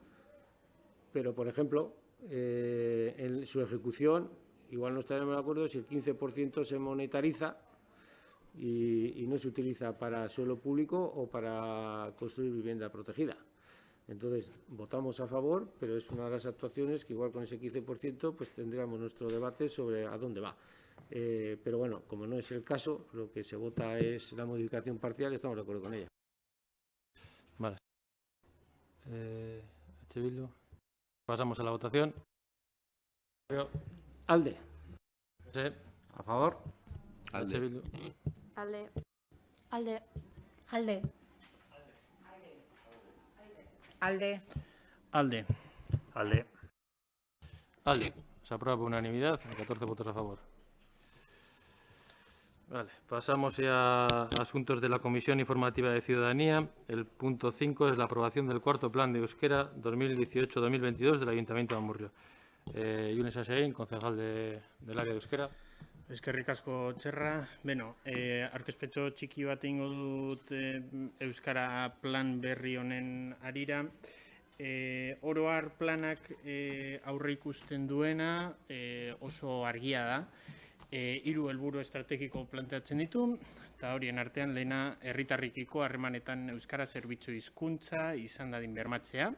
pero, por ejemplo, en su ejecución, igual no estaremos de acuerdo si el 15% se monetariza y no se utiliza para suelo público o para construir vivienda protegida. Entonces, votamos a favor, pero es una de las actuaciones que igual con ese 15% pues tendríamos nuestro debate sobre a dónde va. Pero bueno, como no es el caso, lo que se vota es la modificación parcial, estamos de acuerdo con ella. Vale. Bildu. Pasamos a la votación. ALDE. Sí. A favor. Alde. Bildu. ALDE. ALDE. ALDE. ALDE. Alde. Alde. ALDE. Se aprueba por unanimidad, 14 votos a favor. Vale, pasamos ya a asuntos de la Comisión Informativa de Ciudadanía. El punto 5 es la aprobación del cuarto plan de euskera 2018-2022 del Ayuntamiento de Amurrio. Yunes Asein, concejal del área de euskera. Eskerrik asko txerra. Beno, aurkezpetxo txiki bat egingo dut euskara plan berri honen harira. Oro har planak aurre ikusten duena oso argia da. 3 helburu estrategiko planteatzen ditu, eta horien artean lehena herritarrekiko harremanetan euskara zerbitzu hizkuntza izan dadin bermatzea.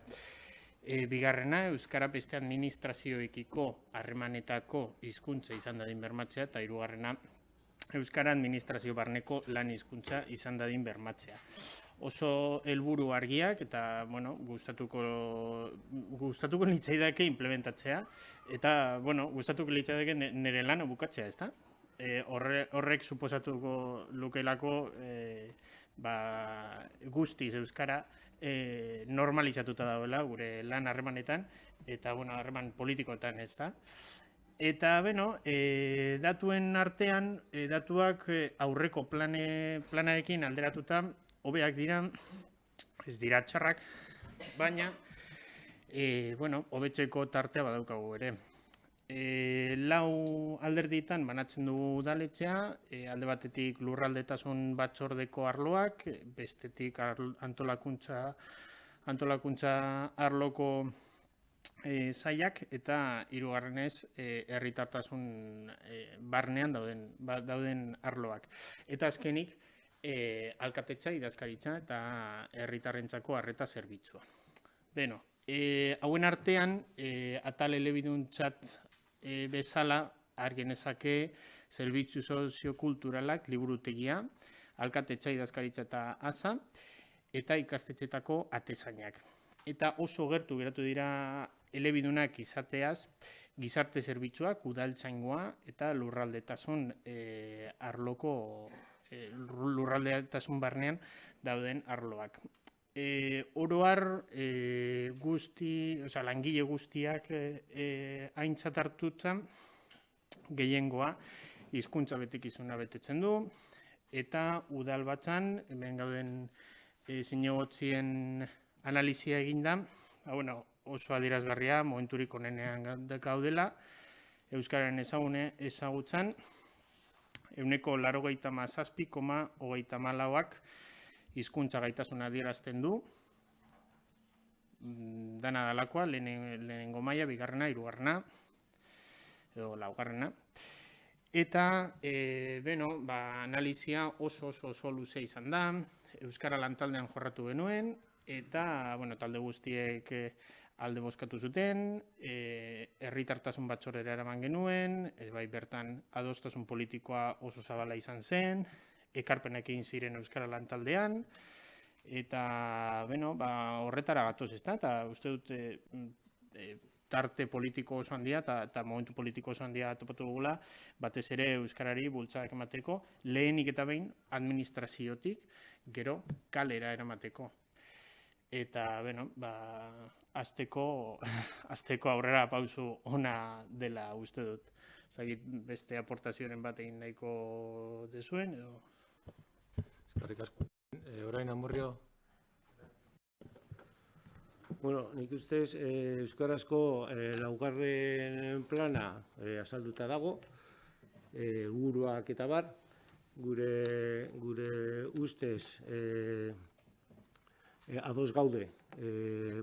Bigarrena, euskara beste administrazioekiko harremanetako hizkuntza izan dadin bermatzea, eta hirugarrena, euskara administrazio barneko lan hizkuntza izan dadin bermatzea. Oso helburu argiak eta bueno, gustatuko litzaidake implementatzea eta bueno, gustatuko litzaidake nire lana bukatzea, ezta? Horrek suposatuko lukelako guztiz euskara normalizatuta dagoela gure lan harremanetan eta bueno, harreman politikoetan, ezta? Eta, bueno, datuen artean, datuak aurreko planarekin alderatuta hobeak dira, ez dira txarrak, baina, bueno, hobetzeko tartea badaukagu ere. 4 alderditan banatzen dugu udaletxea, alde batetik lurraldetasun batzordeko arloak, bestetik antolakuntza arloko sailak eta hirugarrenez herritartasun barnean dauden arloak. Eta azkenik, alkatetza, idazkaritza eta herritarrentzako arreta zerbitzua. Beno, hauen artean, atal elebiduntzat bezala argenezake zerbitzu soziokulturalak liburutegia, alkatetza, idazkaritza eta asa, eta ikastetxetako atezainak. Eta oso gertu geratu dira elebidunak izateaz, gizarte zerbitzuak, udaltzaingoa eta lurraldetasun arloko lurraldetasun barnean dauden arloak. Oro har langile guztiak aintzat hartuta gehiengoa hizkuntza betekizuna betetzen du eta udalbatzan hemen gauden zinegotzien analizia eginda, oso adierazgarria momenturik onenean gaudela euskararen ezagutzan 87,34% hizkuntza gaitasuna adierazten du, dana dalakoa, lehenengo maila, bigarrena, hirugarrena, edo laugarrena. Eta, analizia oso luze izan da, euskara lantaldean jorratu genuen, eta, talde guztiek alde bozkatu zuten, herritartasun batzordera eraman genuen, bai bertan adostasun politikoa oso zabala izan zen, ekarpenak egin ziren euskara lantaldean, eta horretara gatoz, ezta? Eta uste dut tarte politiko oso handia eta momentu politiko oso handia topatu dugula, batez ere euskarari bultzadak emateko, lehenik eta behin administraziotik, gero kalera eramateko. Eta, bueno, azteko aurrera pausu ona dela uste dut. Zagit beste aportazioaren bat egin nahiko dezuen, edo... Eskerrik asko. Orain Amurrio. Bueno, nik ustez euskarazko laugarren plana azalduta dago, helburuak eta bar, gure ustez ados gaude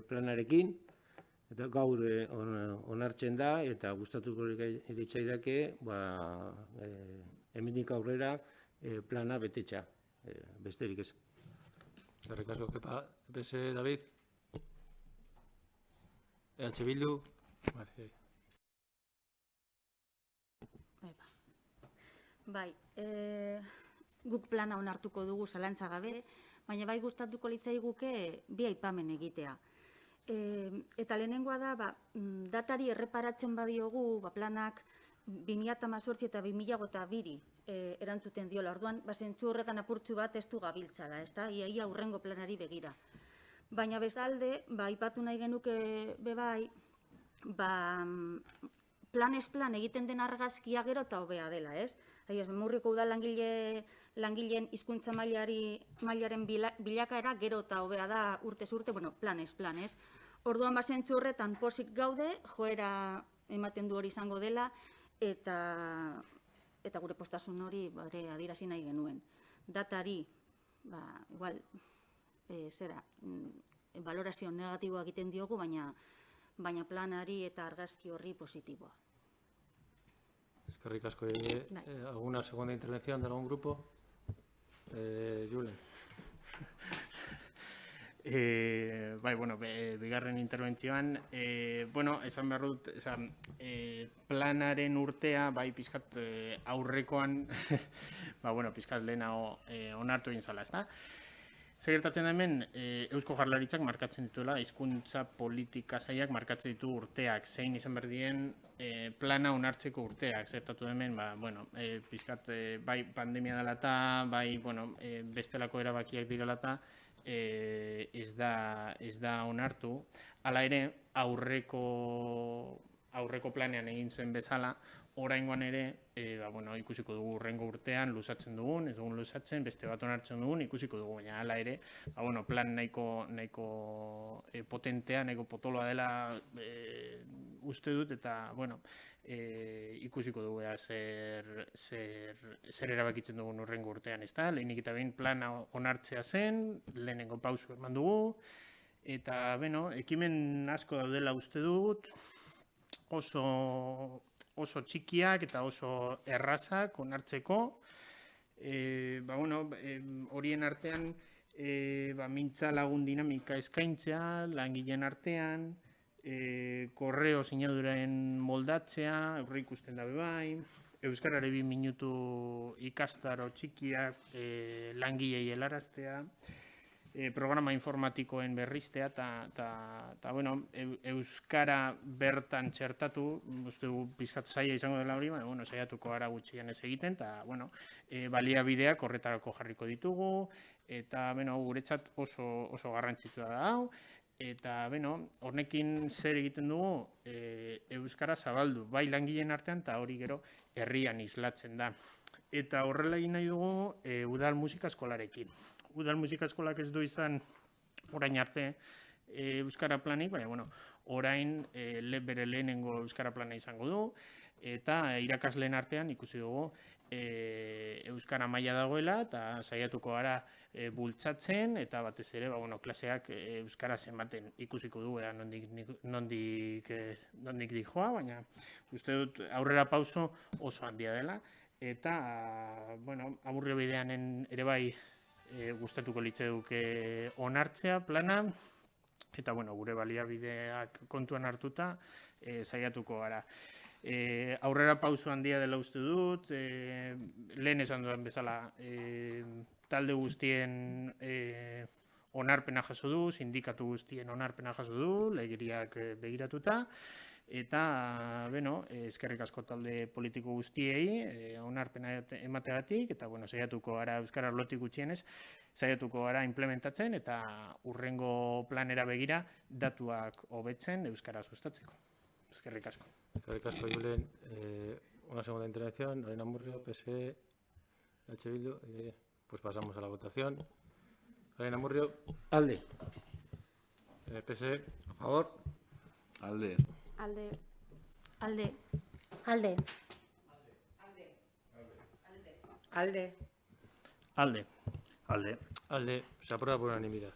planarekin, eta gaur onartzen da, eta gustatuko litzaidake hemendik aurrera plana betetxa, besterik ez. Eskerrik asko, Kepa. PS David. EH Bildu. Bai, guk plana onartuko dugu zalantza gabe, baina bai gustatuko litzaiguke bi aipamen egitea. Eta lehenengoa da, datari erreparatzen badiogu, planak 2018 eta 2022 erantzuten diola. Orduan, zentzu horretan apurtxu bat ez du gabiltzala, ezta? Iaia hurrengo planari begira. Baina bestalde, aipatu nahi genuke bebai, planez plan egiten den argazkia gero eta hobea dela, ez? Murriko udal langileen hizkuntza mailaren bilakaera gero eta hobea da urtez urte, planez plan, ez? Orduan zentzu horretan pozik gaude, joera ematen du hori izango dela, eta gure postasun hori adierazi nahi genuen. Datari, igual, valorazio negatiboa egiten diogu, baina planari eta argazki horri positiboa. Eskerrik asko. ¿Alguna segunda intervención de algún grupo? Julen. Bigarren interbentzioan, esan behar dut, planaren urtea, pizkat aurrekoan, pizkat lehenago onartu egin zala, ezta? Segertatzen da hemen, Eusko Jaurlaritzak markatzen dituela, hizkuntza politika sailak markatzen ditu urteak, zein izan berdien plana onartzeko urteak. Zertatu hemen, pizkat, bai pandemia dela eta, bai bestelako erabakiak direla eta, ez da onartu. Hala ere, aurreko planean egin zen bezala, oraingoan ere, ikusiko dugu urrengo urtean luzatzen dugun, ez dugun luzatzen, beste bat onartzen dugun, ikusiko dugu, baina hala ere, plan nahiko potentea, nahiko potoloa dela uste dut, eta, ikusiko dugu zer erabakitzen dugun urrengo urtean, ez da? Lehenik eta behin plana onartzea zen, lehenengo pausu eman dugu, eta, ekimen asko daudela uste dut, oso txikiak eta oso errazak onartzeko. Horien artean, mintza lagun dinamika eskaintzea, langileen artean, korreo sinaduraren moldatzea, aurre ikusten dabe bai, euskarare 2 minutu ikastaro txikiak langilei helaraztea, programa informatikoen berriztea eta euskara bertan txertatu, uste du pizkat zaila izango dela hori, saiatuko gara gutxien ez egiten, eta baliabideak horretarako jarriko ditugu, eta guretzat oso garrantzitsua da hau, eta honekin zer egiten dugu euskara zabaldu, bai langileen artean eta hori gero herrian islatzen da. Eta horrela egin nahi dugu udal musika eskolarekin. Udal musika eskolak ez du izan orain arte euskara planik, baina orain bere lehenengo euskara plana izango du, eta irakasleen artean ikusi dugu euskara maila dagoela, eta saiatuko gara bultzatzen, eta batez ere klaseak euskara zenbaten ikusiko dugu, nondik dijoa, baina uste dut aurrera pauso oso handia dela, eta Amurrio bidean ere bai gustatuko litzaiguke onartzea plana, eta gure baliabideak kontuan hartuta saiatuko gara. Aurrera pauso handia dela uste dut, lehen esan dudan bezala, talde guztien onarpena jaso du, sindikatu guztien onarpena jaso du, legeriak begiratuta, Eta, eskerrik asko talde politiko guztiei, onarpena emateagatik, eta, saiatuko gara Euskara arlotik gutxienez, saiatuko gara implementatzen eta hurrengo planera begira datuak hobetzen Euskara sustatzeko. Eskerrik asko. Eskerrik asko, Julen. Una segunda intervención. Lorena Murrio, PSE, H. Bildu. Pues pasamos a la votación. Lorena Murrio. Alde. PSE. A favor. Alde. Alde. Alde. Alde. Alde. Alde. Alde. Alde. Se aprueba por unanimidad.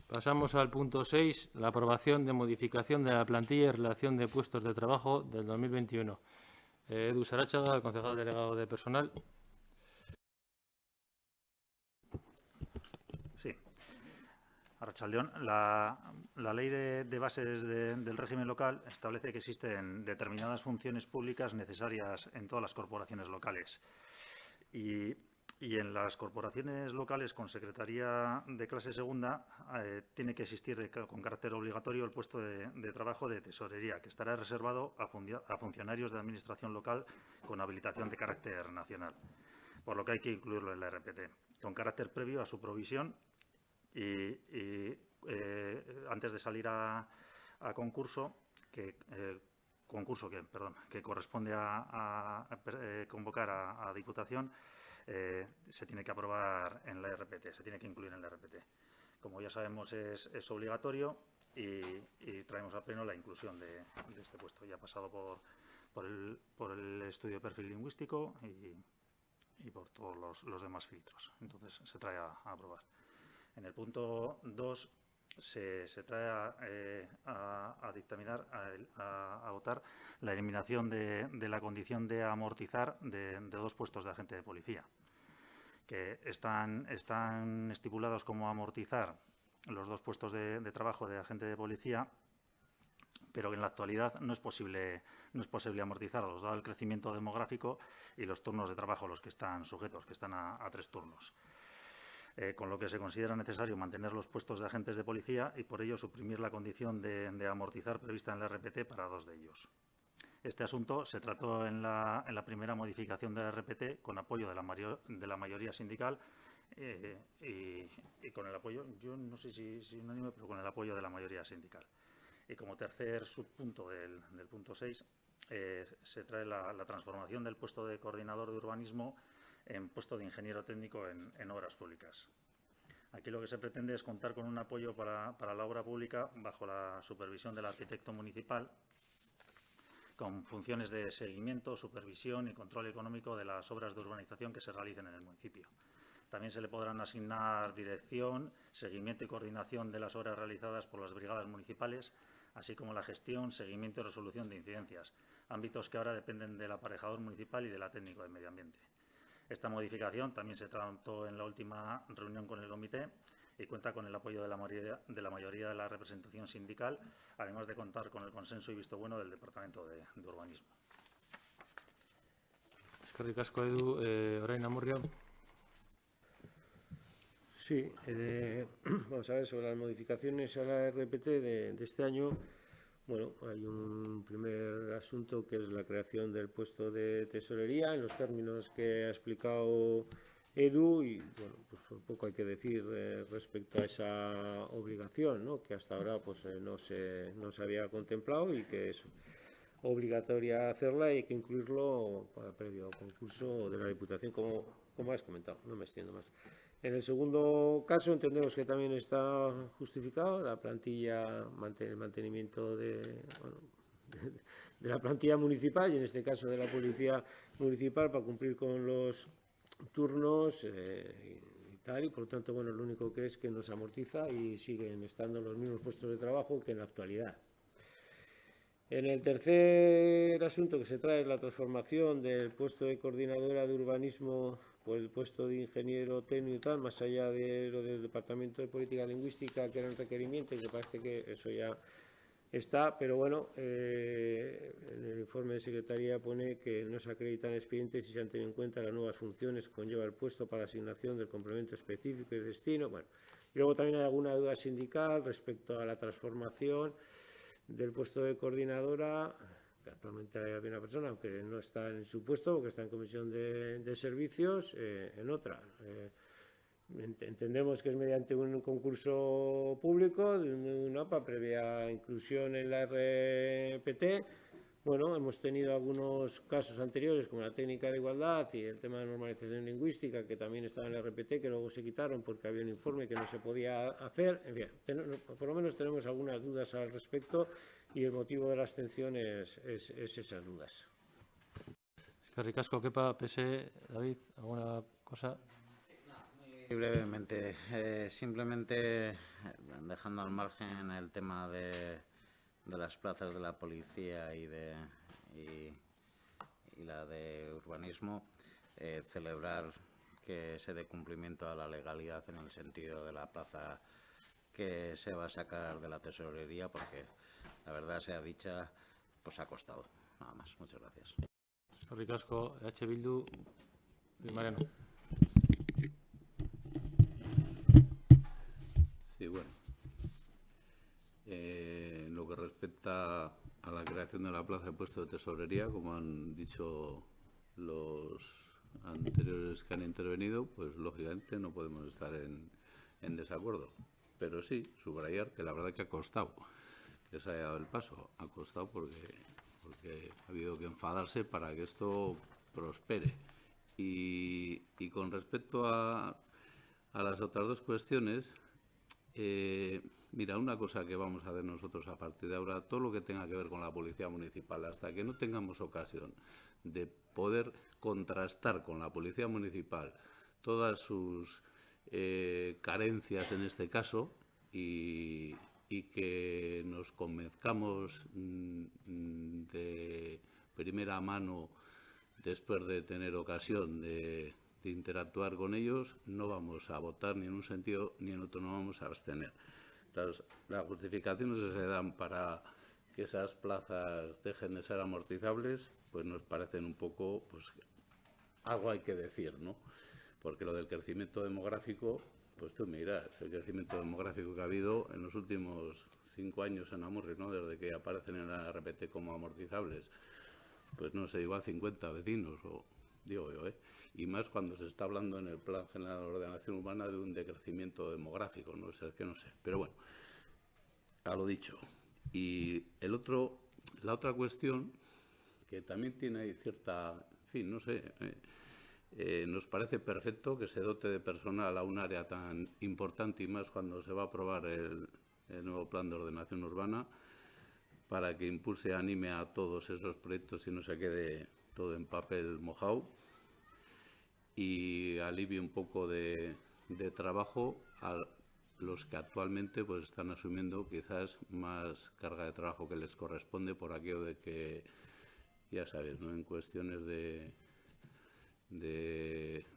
Pasamos al punto 6, la aprobación de modificación de la plantilla y relación de puestos de trabajo del 2021. Edu Sarachaga, concejal delegado de personal. Sí. Arratsaldeon, la ley de bases del régimen local establece que existen determinadas funciones públicas necesarias en todas las corporaciones locales. Y en las corporaciones locales con secretaría de clase segunda tiene que existir con carácter obligatorio el puesto de trabajo de tesorería, que estará reservado a funcionarios de administración local con habilitación de carácter nacional, por lo que hay que incluirlo en la RPT, con carácter previo a su provisión y antes de salir a concurso, que corresponde a convocar a Diputación, se tiene que aprobar en la RPT, se tiene que incluir en la RPT. Como ya sabemos, es obligatorio y traemos a pleno la inclusión de este puesto. Ya ha pasado por el estudio de perfil lingüístico y por todos los demás filtros. Entonces, se trae a aprobar. En el punto 2 se trae a dictaminar, a votar la eliminación de la condición de amortizar de 2 puestos de agente de policía, que están estipulados como amortizar los 2 puestos de trabajo de agente de policía, pero en la actualidad no es posible amortizarlos, dado el crecimiento demográfico y los turnos de trabajo a los que están sujetos, que están a 3 turnos. Con lo que se considera necesario mantener los puestos de agentes de policía y por ello suprimir la condición de amortizar prevista en la RPT para 2 de ellos. Este asunto se trató en la primera modificación de la RPT con apoyo de la mayoría sindical y con el apoyo, yo no sé si unánime, pero con el apoyo de la mayoría sindical. Y como tercer subpunto del punto 6, se trae la transformación del puesto de coordinador de urbanismo en puesto de ingeniero técnico en obras públicas. Aquí lo que se pretende es contar con un apoyo para la obra pública bajo la supervisión del arquitecto municipal, con funciones de seguimiento, supervisión y control económico de las obras de urbanización que se realicen en el municipio. También se le podrán asignar dirección, seguimiento y coordinación de las obras realizadas por las brigadas municipales, así como la gestión, seguimiento y resolución de incidencias, ámbitos que ahora dependen del aparejador municipal y de la técnico de medio ambiente. Esta modificación también se trató en la última reunión con el comité y cuenta con el apoyo de la mayoría de la representación sindical, además de contar con el consenso y visto bueno del Departamento de Urbanismo. Eskerrik asko, Edu. Lorena Murrio. Sí, vamos a ver, sobre las modificaciones a la RPT de este año. Bueno, hay un primer asunto que es la creación del puesto de tesorería en los términos que ha explicado Edu y, bueno, pues un poco hay que decir respecto a esa obligación, ¿no? Que hasta ahora pues no se había contemplado y que es obligatoria hacerla y hay que incluirlo previo concurso de la Diputación, como has comentado, no me extiendo más. En el segundo caso entendemos que también está justificado la plantilla, el mantenimiento de la plantilla municipal y en este caso de la Policía Municipal para cumplir con los turnos y tal, y por lo tanto, bueno, lo único que es que nos amortiza y siguen estando los mismos puestos de trabajo que en la actualidad. En el tercer asunto que se trae es la transformación del puesto de coordinadora de urbanismo por el puesto de ingeniero técnico y tal, más allá de lo del Departamento de Política Lingüística, que era un requerimiento y que parece que eso ya está, pero bueno, en el informe de Secretaría pone que no se acreditan expedientes si se han tenido en cuenta las nuevas funciones que conlleva el puesto para asignación del complemento específico y destino. Bueno, Y luego también hay alguna duda sindical respecto a la transformación del puesto de coordinadora, que actualmente hay una persona, aunque no está en su puesto, porque está en comisión de servicios, en otra. Entendemos que es mediante un concurso público de una APA previa inclusión en la RPT. Bueno, hemos tenido algunos casos anteriores, como la técnica de igualdad y el tema de normalización lingüística, que también estaba en la RPT, que luego se quitaron porque había un informe que no se podía hacer. En fin, por lo menos tenemos algunas dudas al respecto y el motivo de la abstención es esas dudas. Eskerrik asko, Kepa, PSE, David, ¿alguna cosa? Y brevemente, simplemente dejando al margen el tema de las plazas de la policía y la de urbanismo, celebrar que se dé cumplimiento a la legalidad en el sentido de la plaza que se va a sacar de la tesorería, porque la verdad sea dicha, pues ha costado. Nada más. Muchas gracias. Eskerrik asko, EH Bildu, Luis Mariano. Sí, bueno. En lo que respecta a la creación de la plaza de puesto de tesorería, como han dicho los anteriores que han intervenido, pues lógicamente no podemos estar en desacuerdo. Pero sí, subrayar que la verdad que ha costado que se haya dado el paso. Ha costado porque ha habido que enfadarse para que esto prospere. Y con respecto a las otras dos cuestiones, mira, una cosa que vamos a hacer nosotros a partir de ahora, todo lo que tenga que ver con la policía municipal, hasta que no tengamos ocasión de poder contrastar con la policía municipal todas sus carencias en este caso y que nos convenzcamos de primera mano después de tener ocasión de interactuar con ellos, no vamos a votar ni en un sentido ni en otro, no vamos a abstener. Las justificaciones que se dan para que esas plazas dejen de ser amortizables, pues nos parecen un poco, pues algo hay que decir, ¿no? Porque lo del crecimiento demográfico, pues tú mirás, el crecimiento demográfico que ha habido en los últimos 5 años en Amurrio, ¿no? Desde que aparecen en la RPT como amortizables, pues no sé, igual 50 vecinos, o digo yo, y más cuando se está hablando en el Plan General de Ordenación Urbana de un decrecimiento demográfico, no sé, es que no sé. Pero bueno, a lo dicho. Y la otra cuestión, que también tiene ahí cierta, en fin, no sé, nos parece perfecto que se dote de personal a un área tan importante y más cuando se va a aprobar el nuevo Plan de Ordenación Urbana, para que impulse y anime a todos esos proyectos y no se quede todo en papel mojado y alivie un poco de trabajo a los que actualmente pues están asumiendo quizás más carga de trabajo que les corresponde por aquello de que, ya sabes, ¿no? En cuestiones de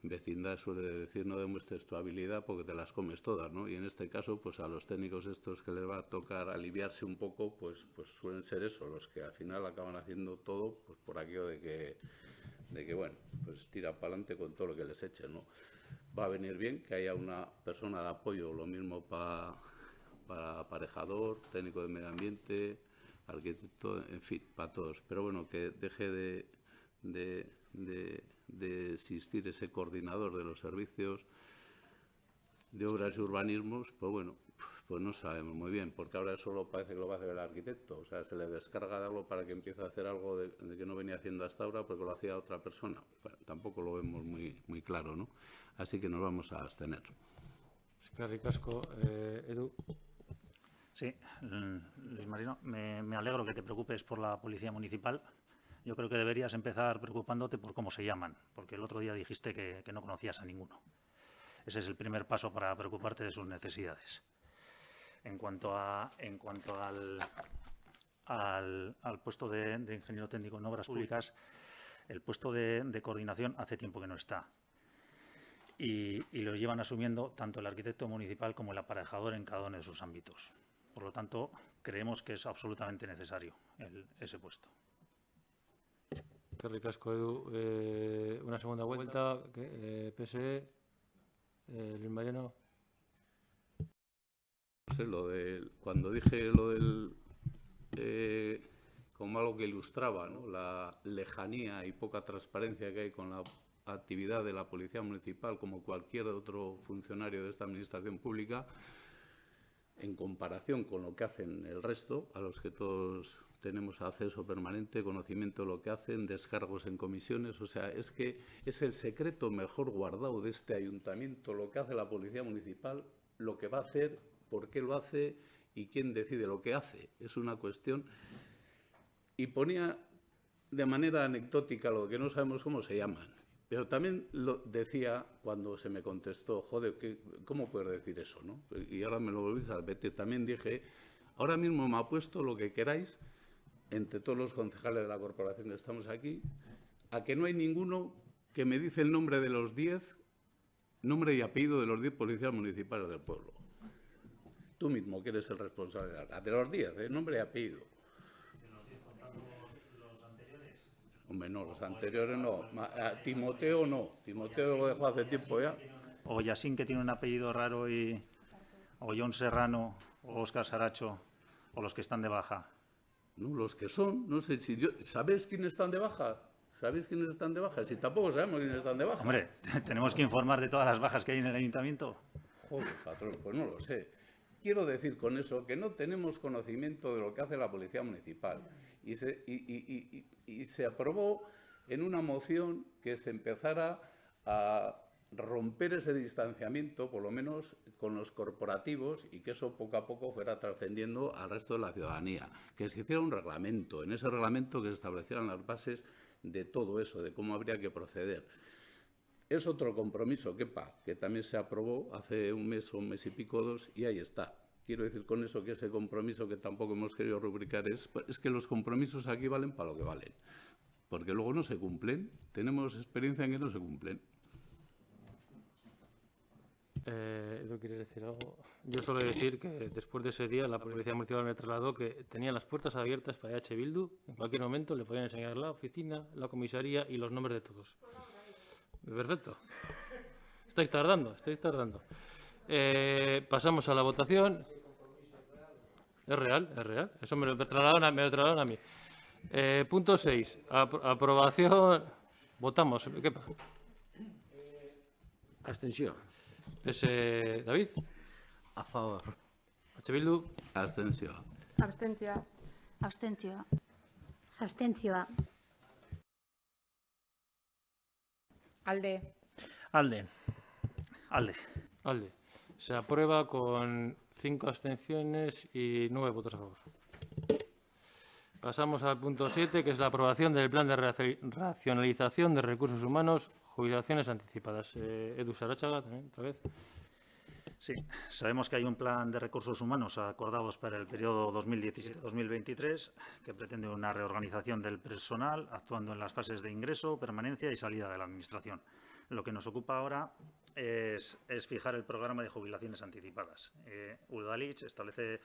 vecindad suele decir no demuestres tu habilidad porque te las comes todas, ¿no? Y en este caso, pues a los técnicos estos que les va a tocar aliviarse un poco, pues suelen ser eso, los que al final acaban haciendo todo, pues por aquello de que bueno, pues tira para adelante con todo lo que les echen, ¿no? Va a venir bien que haya una persona de apoyo, lo mismo para aparejador, técnico de medio ambiente, arquitecto, en fin, para todos. Pero bueno, que deje de existir ese coordinador de los servicios de obras y urbanismos, pues bueno, pues no sabemos muy bien, porque ahora solo parece que lo va a hacer el arquitecto, o sea, se le descarga de algo para que empiece a hacer algo de que no venía haciendo hasta ahora porque lo hacía otra persona. Bueno, tampoco lo vemos muy claro, ¿no? Así que nos vamos a abstener. Eskerrik asko, Edu. Sí, Luis Marino, me alegro que te preocupes por la policía municipal. Yo creo que deberías empezar preocupándote por cómo se llaman, porque el otro día dijiste que no conocías a ninguno. Ese es el primer paso para preocuparte de sus necesidades. En cuanto al puesto de ingeniero técnico en obras públicas, el puesto de coordinación hace tiempo que no está. Y lo llevan asumiendo tanto el arquitecto municipal como el aparejador en cada uno de sus ámbitos. Por lo tanto, creemos que es absolutamente necesario ese puesto. Eskerrik asko, Edu. Una segunda vuelta, PSE, Luis Mariano. No sé, cuando dije lo del... como algo que ilustraba, ¿no?, la lejanía y poca transparencia que hay con la actividad de la Policía Municipal, como cualquier otro funcionario de esta Administración Pública, en comparación con lo que hacen el resto, a los que todos tenemos acceso permanente, conocimiento de lo que hacen, descargos en comisiones. O sea, es que es el secreto mejor guardado de este ayuntamiento, lo que hace la Policía Municipal, lo que va a hacer, por qué lo hace y quién decide lo que hace. Es una cuestión... Y ponía de manera anecdótica lo que no sabemos cómo se llaman. Pero también lo decía cuando se me contestó, joder, ¿cómo puedes decir eso, no? Y ahora me lo volvís a repetir. También dije, ahora mismo me apuesto lo que queráis, entre todos los concejales de la corporación que estamos aquí, a que no hay ninguno que me dice el nombre de los 10, nombre y apellido de los 10 policías municipales del pueblo. Tú mismo, que eres el responsable de los 10, nombre y apellido. Hombre, no, los anteriores no. Timoteo no. Timoteo lo dejó hace tiempo ya. O Yasín, que tiene un apellido raro, o John Serrano, o Óscar Saracho, o los que están de baja. No, los que son, no sé si yo... ¿Sabéis quiénes están de baja? ¿Sabéis quiénes están de baja? Si tampoco sabemos quiénes están de baja. Hombre, ¿tenemos que informar de todas las bajas que hay en el ayuntamiento? Joder, patrón, pues no lo sé. Quiero decir con eso que no tenemos conocimiento de lo que hace la Policía Municipal. Y se aprobó en una moción que se empezara a romper ese distanciamiento, por lo menos con los corporativos, y que eso poco a poco fuera trascendiendo al resto de la ciudadanía. Que se hiciera un reglamento, en ese reglamento que se establecieran las bases de todo eso, de cómo habría que proceder. Es otro compromiso que también se aprobó hace un mes o un mes y pico, 2, y ahí está. Quiero decir con eso que ese compromiso que tampoco hemos querido rubricar es que los compromisos aquí valen para lo que valen. Porque luego no se cumplen. Tenemos experiencia en que no se cumplen. ¿Edu, quieres decir algo? Yo solo decir que después de ese día la Policía Municipal me trasladó que tenía las puertas abiertas para EH Bildu. En cualquier momento le podían enseñar la oficina, la comisaría y los nombres de todos. Perfecto. Estáis tardando. Pasamos a la votación. Es real. Eso me lo trasladaron a mí. Punto 6. Aprobación. Votamos. ¿Qué pasa? Abstención. David. A favor. H. Bildu. Abstención. Abstentzioa. Abstentzioa. Abstentzioa. Alde. Alde. Se aprueba con 5 abstenciones y 9 votos a favor. Pasamos al punto 7, que es la aprobación del plan de racionalización de recursos humanos, jubilaciones anticipadas. Edu Sarachaga, también, otra vez. Sí, sabemos que hay un plan de recursos humanos acordados para el periodo 2017-2023 que pretende una reorganización del personal actuando en las fases de ingreso, permanencia y salida de la Administración. Lo que nos ocupa ahora es fijar el programa de jubilaciones anticipadas. Udalhitz establece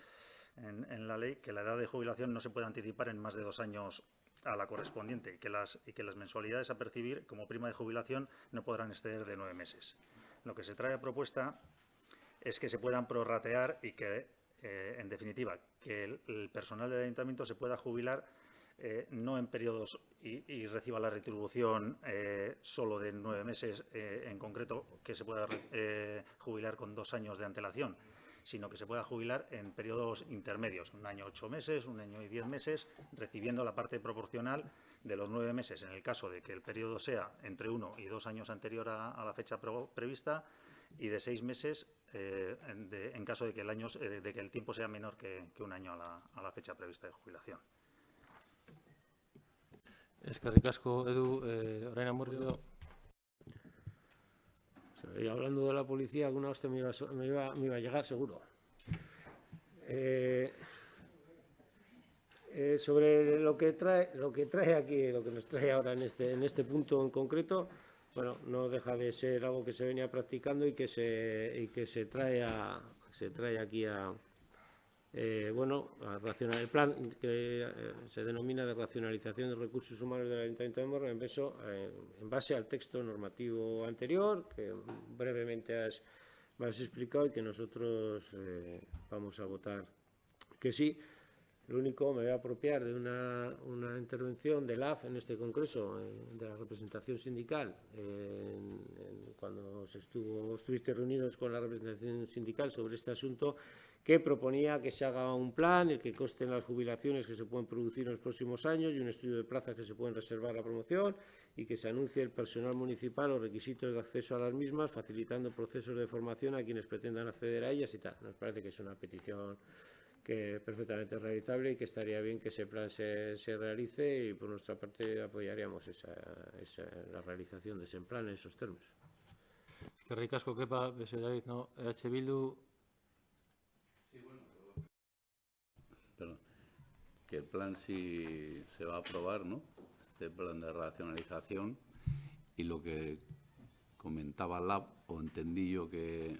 en la ley que la edad de jubilación no se puede anticipar en más de 2 años a la correspondiente y que las mensualidades a percibir como prima de jubilación no podrán exceder de 9 meses. Lo que se trae a propuesta es que se puedan prorratear y que, en definitiva, que el personal del ayuntamiento se pueda jubilar no en periodos y reciba la retribución solo de 9 meses, en concreto, que se pueda jubilar con 2 años de antelación, sino que se pueda jubilar en periodos intermedios, 1 año 8 meses, 1 año y 10 meses, recibiendo la parte proporcional de los 9 meses, en el caso de que el periodo sea entre 1 y 2 años anterior a la fecha prevista, y de 6 meses en caso de que el tiempo sea menor que 1 año a la fecha prevista de jubilación. Eskerrik asko, Edu. Orain Amurrio. Y hablando de la policía, alguna hostia me iba a llegar seguro. Sobre lo que trae aquí, lo que nos trae ahora en este punto en concreto, bueno, no deja de ser algo que se venía practicando y que se trae aquí a racionar el plan que se denomina de racionalización de recursos humanos del Ayuntamiento de Morro, en base al texto normativo anterior, que brevemente has más explicado y que nosotros vamos a votar que sí. Lo único, me voy a apropiar de una intervención del AF en este congreso, de la representación sindical, cuando estuviste reunidos con la representación sindical sobre este asunto, que proponía que se haga un plan, el que consten las jubilaciones que se pueden producir en los próximos años y un estudio de plazas que se pueden reservar a la promoción y que se anuncie el personal municipal los requisitos de acceso a las mismas, facilitando procesos de formación a quienes pretendan acceder a ellas y tal. Nos parece que es una petición que es perfectamente realizable y que estaría bien que ese plan se realice, y por nuestra parte apoyaríamos la realización de ese plan en esos términos. Eskerrik asko, Kepa, beste David, no, EH Bildu. Perdón, que el plan sí se va a aprobar, ¿no? Este plan de racionalización, y lo que comentaba Lab, o entendí yo que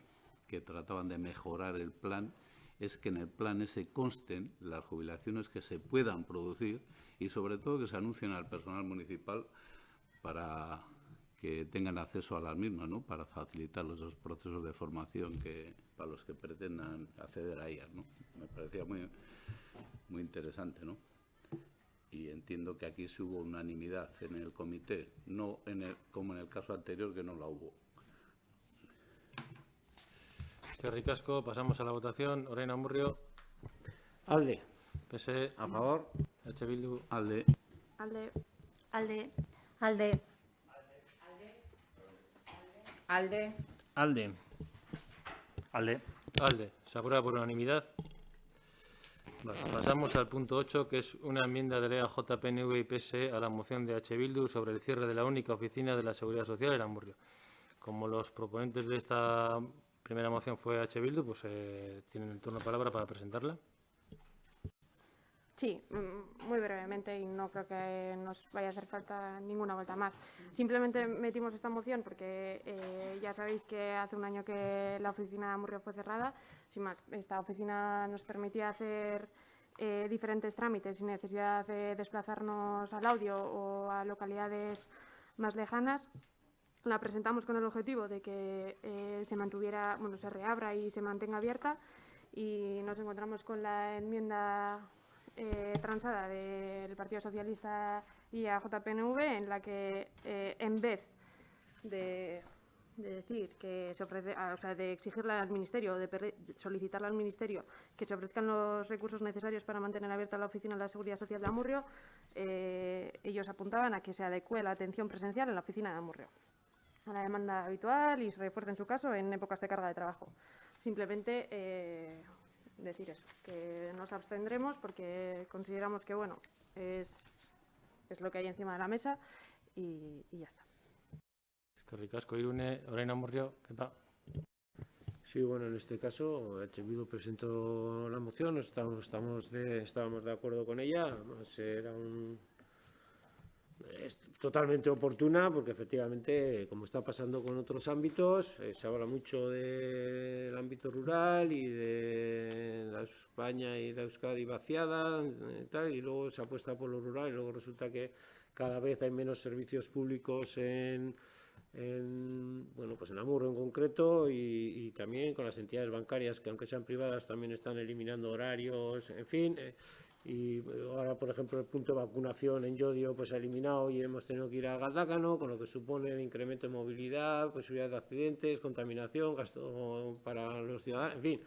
trataban de mejorar el plan, es que en el plan ese consten las jubilaciones que se puedan producir y sobre todo que se anuncien al personal municipal para que tengan acceso a las mismas, ¿no? Para facilitar los dos procesos de formación para los que pretendan acceder a ellas, ¿no? Me parecía muy interesante, ¿no? Y entiendo que aquí sí hubo unanimidad en el comité, no como en el caso anterior, que no la hubo. Eskerrik asko, pasamos a la votación. Orain Amurrio. Alde. PSE. A favor. EH Bildu. Alde. Alde. Alde. Alde. Alde. Alde. Alde. Alde. Se aprueba por unanimidad. Vale, pasamos al punto 8, que es una enmienda de EAJ, PNV y PSE a la moción de EH Bildu sobre el cierre de la única oficina de la Seguridad Social en Amurrio. Como los proponentes de esta primera moción fue EH Bildu, pues tienen el turno de palabra para presentarla. Sí, muy brevemente, y no creo que nos vaya a hacer falta ninguna vuelta más. Simplemente metimos esta moción porque ya sabéis que hace un año que la oficina de Amurrio fue cerrada. Sin más, esta oficina nos permitía hacer diferentes trámites sin necesidad de desplazarnos al Audio o a localidades más lejanas. La presentamos con el objetivo de que se reabra y se mantenga abierta, y nos encontramos con la enmienda transada del Partido Socialista y AJPNV, en la que en vez de decir que se ofrece, de exigirle al Ministerio, de solicitarle al Ministerio que se ofrezcan los recursos necesarios para mantener abierta la oficina de la Seguridad Social de Amurrio, ellos apuntaban a que se adecue la atención presencial en la oficina de Amurrio a la demanda habitual y se refuerce en su caso en épocas de carga de trabajo. Simplemente decir eso, que nos abstendremos porque consideramos que bueno, es lo que hay encima de la mesa y ya está. Eskerrik asko, Irune. Orain Amurrio, Kepa. Sí, bueno, en este caso, EH Bildu presentó la moción, estábamos de acuerdo con ella. Además, es totalmente oportuna porque efectivamente, como está pasando con otros ámbitos, se habla mucho del ámbito rural y de la España y la Euskadi vaciada y luego se apuesta por lo rural y luego resulta que cada vez hay menos servicios públicos en Amurrio en concreto, y también con las entidades bancarias que, aunque sean privadas, también están eliminando horarios, en fin. Y ahora, por ejemplo, el punto de vacunación en Llodio pues se ha eliminado y hemos tenido que ir a Galdácano, con lo que supone el incremento de movilidad, posibilidad de accidentes, contaminación, gasto para los ciudadanos, en fin,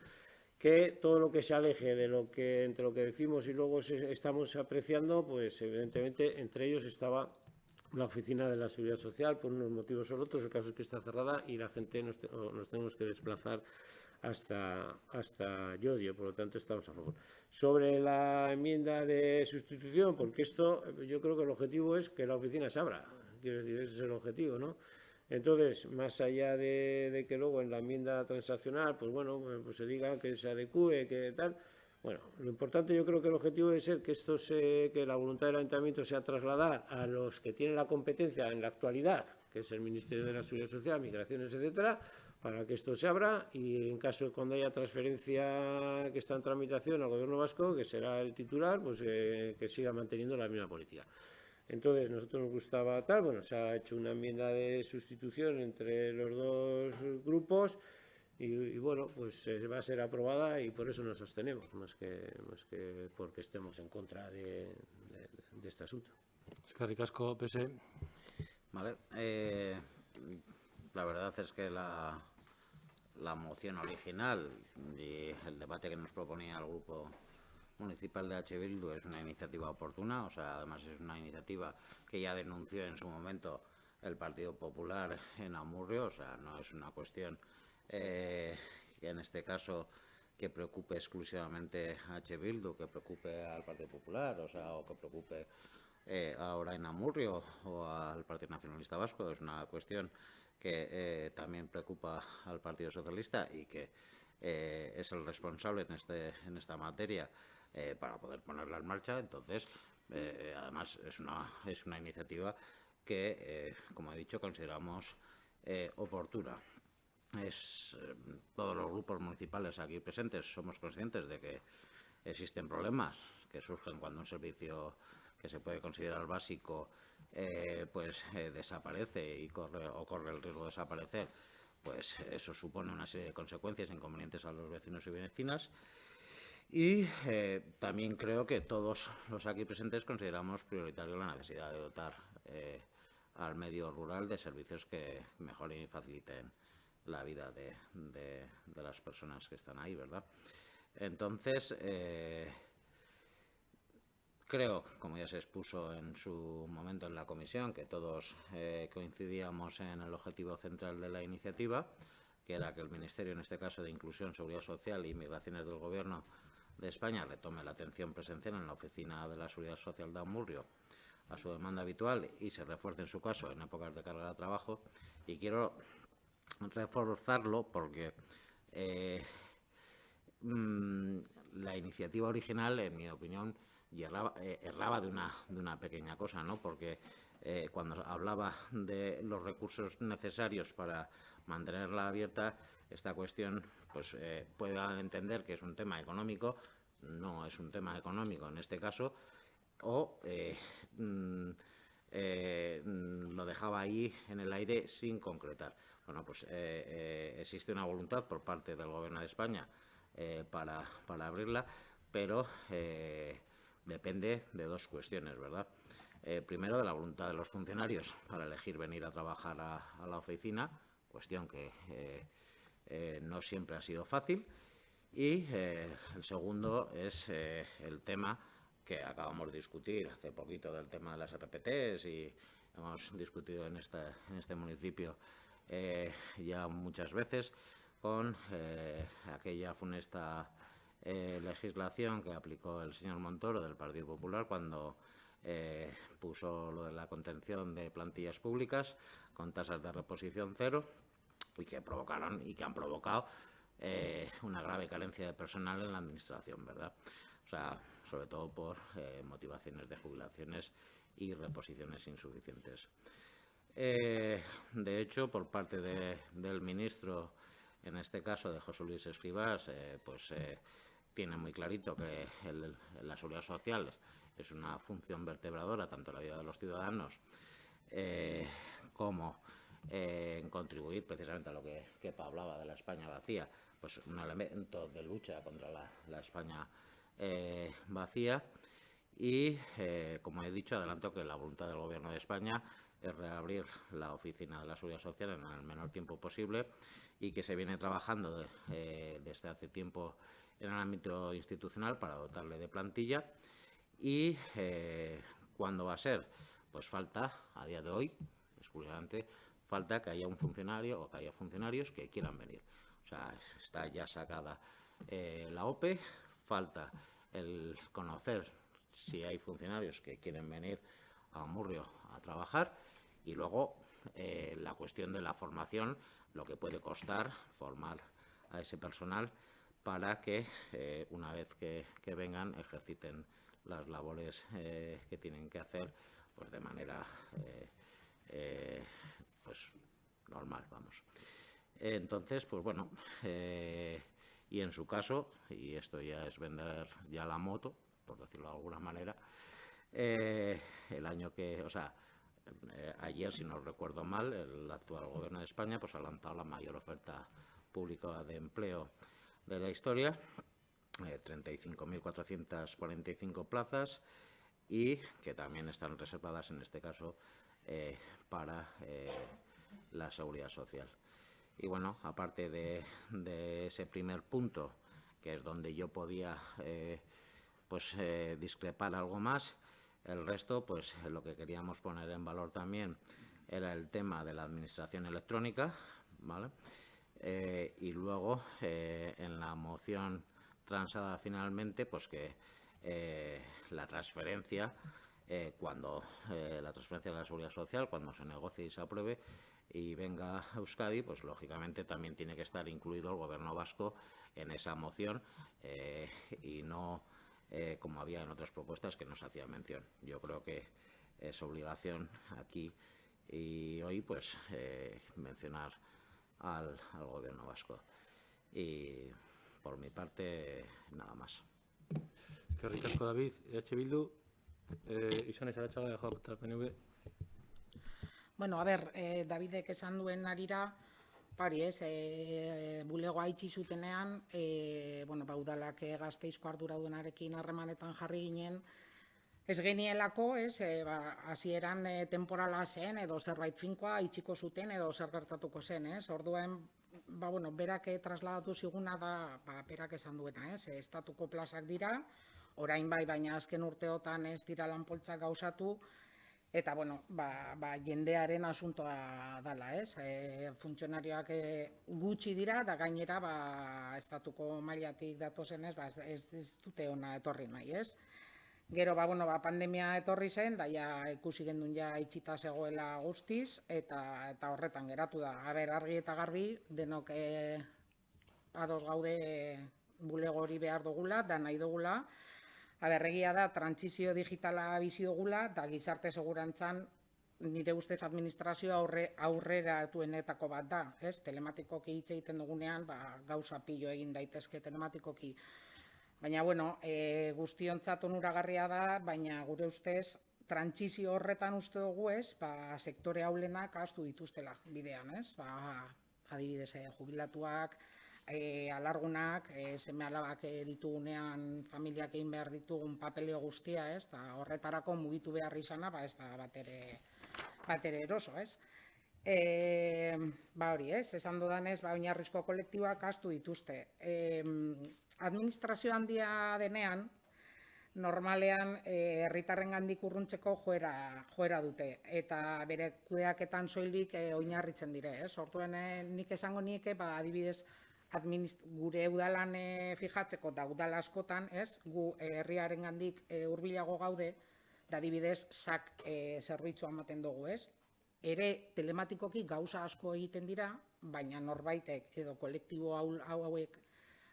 que todo lo que se aleje de entre lo que decimos y luego estamos apreciando, pues evidentemente entre ellos estaba la oficina de la Seguridad Social por unos motivos o otros. El caso es que está cerrada y la gente nos tenemos que desplazar hasta Llodio, por lo tanto estamos a favor. Sobre la enmienda de sustitución, porque esto, yo creo que el objetivo es que la oficina se abra, quiero decir, ese es el objetivo, ¿no? Entonces, más allá de que luego en la enmienda transaccional, pues bueno, pues se diga que se adecue, que tal. Bueno, lo importante, yo creo que el objetivo debe ser que la voluntad del Ayuntamiento sea trasladar a los que tienen la competencia en la actualidad, que es el Ministerio de la Seguridad Social, Migraciones, etcétera, para que esto se abra, y en caso de cuando haya transferencia que está en tramitación al Gobierno vasco, que será el titular, pues que siga manteniendo la misma política. Entonces, nosotros nos gustaba tal, bueno, se ha hecho una enmienda de sustitución entre los dos grupos. y bueno, pues va a ser aprobada y por eso nos abstenemos, más que porque estemos en contra de este asunto. Eskerrik asko, PSE. Vale. La verdad es que la moción original y el debate que nos proponía el Grupo Municipal de H. Bildu es una iniciativa oportuna, o sea, además es una iniciativa que ya denunció en su momento el Partido Popular en Amurrio, o sea, no es una cuestión que en este caso que preocupe exclusivamente a H. Bildu, que preocupe al Partido Popular, o sea, o que preocupe ahora en Amurrio o al Partido Nacionalista Vasco. Es una cuestión que también preocupa al Partido Socialista y que es el responsable en esta materia para poder ponerla en marcha. Entonces, además, es una iniciativa que, como he dicho, consideramos oportuna. Todos los grupos municipales aquí presentes somos conscientes de que existen problemas que surgen cuando un servicio que se puede considerar básico desaparece y corre el riesgo de desaparecer. Pues eso supone una serie de consecuencias e inconvenientes a los vecinos y vecinas. Y también creo que todos los aquí presentes consideramos prioritario la necesidad de dotar al medio rural de servicios que mejoren y faciliten la vida de las personas que están ahí, ¿verdad? Entonces, creo, como ya se expuso en su momento en la comisión, que todos coincidíamos en el objetivo central de la iniciativa, que era que el Ministerio, en este caso de Inclusión, Seguridad Social y Migraciones del Gobierno de España, retome la atención presencial en la Oficina de la Seguridad Social de Amurrio a su demanda habitual y se refuerce en su caso en épocas de carga de trabajo. Y quiero reforzarlo porque la iniciativa original, en mi opinión, erraba de una pequeña cosa, ¿no? Porque cuando hablaba de los recursos necesarios para mantenerla abierta, esta cuestión pues pueda entender que es un tema económico. No es un tema económico en este caso, o lo dejaba ahí en el aire sin concretar. Bueno, pues existe una voluntad por parte del Gobierno de España para abrirla, pero depende de dos cuestiones, ¿verdad? Primero, de la voluntad de los funcionarios para elegir venir a trabajar a la oficina, cuestión que no siempre ha sido fácil. Y el segundo es el tema que acabamos de discutir hace poquito, del tema de las RPTs, y hemos discutido en este municipio ya muchas veces con aquella funesta legislación que aplicó el señor Montoro del Partido Popular cuando puso lo de la contención de plantillas públicas con tasas de reposición cero y que han provocado una grave carencia de personal en la administración, ¿verdad? O sea, sobre todo por motivaciones de jubilaciones y reposiciones insuficientes. De hecho, por parte del ministro, en este caso de José Luis Escrivás, tiene muy clarito que la seguridad social es una función vertebradora tanto en la vida de los ciudadanos como en contribuir precisamente a lo que Kepa hablaba de la España vacía, pues un elemento de lucha contra la España vacía. Y, como he dicho, adelanto que la voluntad del Gobierno de España es reabrir la Oficina de la Seguridad Social en el menor tiempo posible y que se viene trabajando desde hace tiempo en el ámbito institucional para dotarle de plantilla. Y ¿cuándo va a ser? Pues falta, a día de hoy, exclusivamente, falta que haya un funcionario o que haya funcionarios que quieran venir. O sea, está ya sacada la OPE, falta el conocer si hay funcionarios que quieren venir a Amurrio a trabajar y luego la cuestión de la formación, lo que puede costar formar a ese personal para que una vez que vengan ejerciten las labores que tienen que hacer pues de manera pues normal, vamos. Entonces, pues bueno, y en su caso, y esto ya es vender ya la moto, por decirlo de alguna manera, el año que, o sea, ayer, si no recuerdo mal, el actual Gobierno de España pues ha lanzado la mayor oferta pública de empleo de la historia, 35.445 plazas, y que también están reservadas en este caso para la Seguridad Social. Y bueno, aparte de ese primer punto, que es donde yo podía discrepar algo más, el resto, pues lo que queríamos poner en valor también era el tema de la administración electrónica, ¿vale? Y luego en la moción transada finalmente, pues que la transferencia la transferencia de la Seguridad Social, cuando se negocie y se apruebe y venga a Euskadi, pues lógicamente también tiene que estar incluido el Gobierno vasco en esa moción y no como había en otras propuestas que no se hacía mención. Yo creo que es obligación aquí y hoy pues mencionar al Gobierno vasco. Y por mi parte, nada más. Eskerrik asko, David. Bildu, Isone Saratxaga, dejado PNV. Bueno, a ver, Davidek esan duen arira, hori ez, bulegoa itxi zutenean, udalak Gasteizko arduradunarekin harremanetan jarri ginen, ez genielako, hasieran temporala zen, edo zerbait finkoa itxiko zuten, edo zer gertatuko zen, Orduen, berak trasladatu ziguna da, berak esan duena, estatuko plazak dira, orain bai, baina azken urteotan ez dira lanpoltzak gauzatu, eta, jendearen asuntoa dala, funtzionarioak gutxi dira, da gainera, estatuko mailatik datozen ez dute ona etorri nahi, Gero, pandemia etorri zen, da ikusi gendun itxita zegoela guztiz, eta horretan geratu da. Argi eta garbi, denok ados gaude bulego hori behar dugula, da nahi dugula. Egia da, trantsizio digitala bizi dugula, eta gizarte segurantzan, nire ustez administrazioa aurreratuenetako bat da. Telematikoki hitz egiten dugunean, gauza pilo egin daitezke telematikoki. Baina, guztiontzat onuragarria da, baina gure ustez, trantsizio horretan uste dugu sektore haulenak ahaztu dituztela bidean, adibidez, jubilatuak, alargunak, seme-alabak ditugunean familiak egin behar ditugun papeleo guztia, eta horretarako mugitu behar izana, ez da bat ere eroso, hori, esan dudanez, oinarrizko kolektiboak ahaztu dituzte. Administrazio handia denean, normalean herritarrengandik urruntzeko joera dute, eta bere kudeaketan soilik oinarritzen dire, Orduan nik esango nieke, adibidez, gure udalan fijatzeko da udal askotan, gu herriarengandik hurbilago gaude, da adibidez, SAC zerbitzua ematen dugu, Ere telematikoki gauza asko egiten dira, baina norbaitek edo kolektibo hauek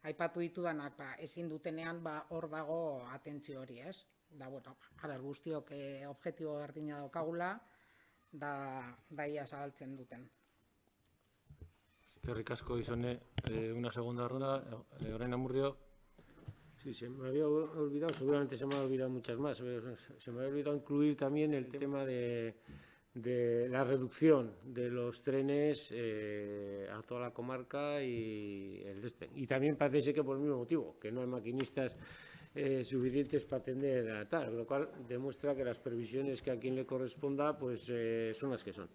aipatu ditudanak ezin dutenean hor dago atentzio hori, Da, guztiok objektibo berdina daukagula, da ia zabaltzen duten. Eskerrik asko, Isone. Una segunda ronda. Orain Amurrio. Sí, se me había olvidado, seguramente se me han olvidado muchas más. Se me había olvidado incluir también el tema de la reducción de los trenes a toda la comarca y el este. Y también parece ser que por el mismo motivo, que no hay maquinistas suficientes para atender a tal, lo cual demuestra que las previsiones que a quien le corresponda pues son las que son.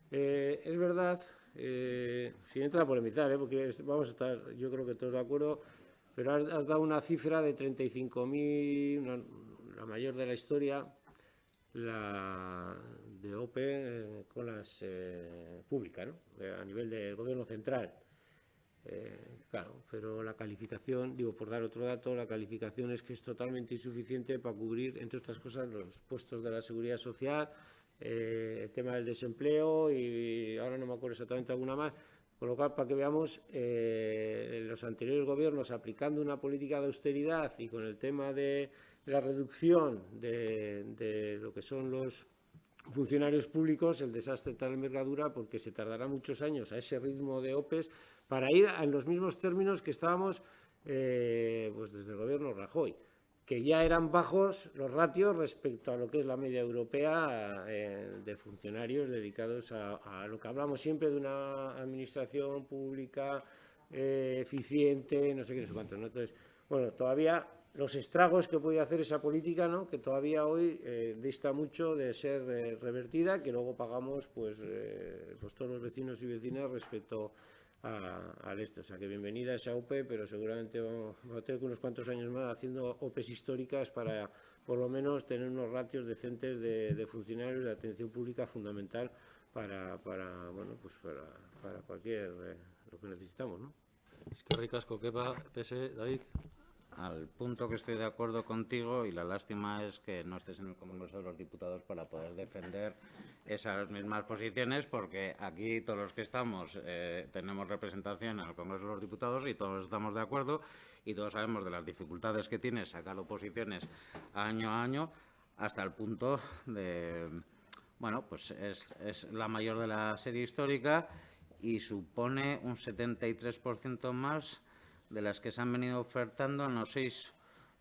Es verdad, sin entrar a polemizar, porque vamos a estar, yo creo que todos de acuerdo, pero has dado una cifra de 35.000, la mayor de la historia, la de OPE con las públicas, a nivel del gobierno central. Claro, pero la calificación, por dar otro dato, la calificación es que es totalmente insuficiente para cubrir, entre otras cosas, los puestos de la seguridad social, el tema del desempleo y ahora no me acuerdo exactamente alguna más. Con lo cual, para que veamos, los anteriores gobiernos aplicando una política de austeridad y con el tema de la reducción de lo que son los funcionarios públicos, el desastre tal envergadura, porque se tardará muchos años a ese ritmo de OPEs para ir en los mismos términos que estábamos pues desde el gobierno Rajoy, que ya eran bajos los ratios respecto a lo que es la media europea de funcionarios dedicados a lo que hablamos siempre de una administración pública eficiente, no sé qué, no sé cuánto, ¿no? Entonces, bueno, todavía los estragos que puede hacer esa política, ¿no? Que todavía hoy dista mucho de ser revertida, que luego pagamos pues todos los vecinos y vecinas respecto al esto. O sea, que bienvenida esa OPE, pero seguramente vamos a tener unos cuantos años más haciendo OPEs históricas para, por lo menos, tener unos ratios decentes de funcionarios de atención pública fundamental para cualquier lo que necesitamos, ¿no? Eskerrik asko, Kepa, PS, David. Al punto que estoy de acuerdo contigo, y la lástima es que no estés en el Congreso de los Diputados para poder defender esas mismas posiciones, porque aquí todos los que estamos tenemos representación en el Congreso de los Diputados y todos estamos de acuerdo y todos sabemos de las dificultades que tiene sacar oposiciones año a año, hasta el punto de, bueno, pues es la mayor de la serie histórica y supone un 73% más de las que se han venido ofertando en los 6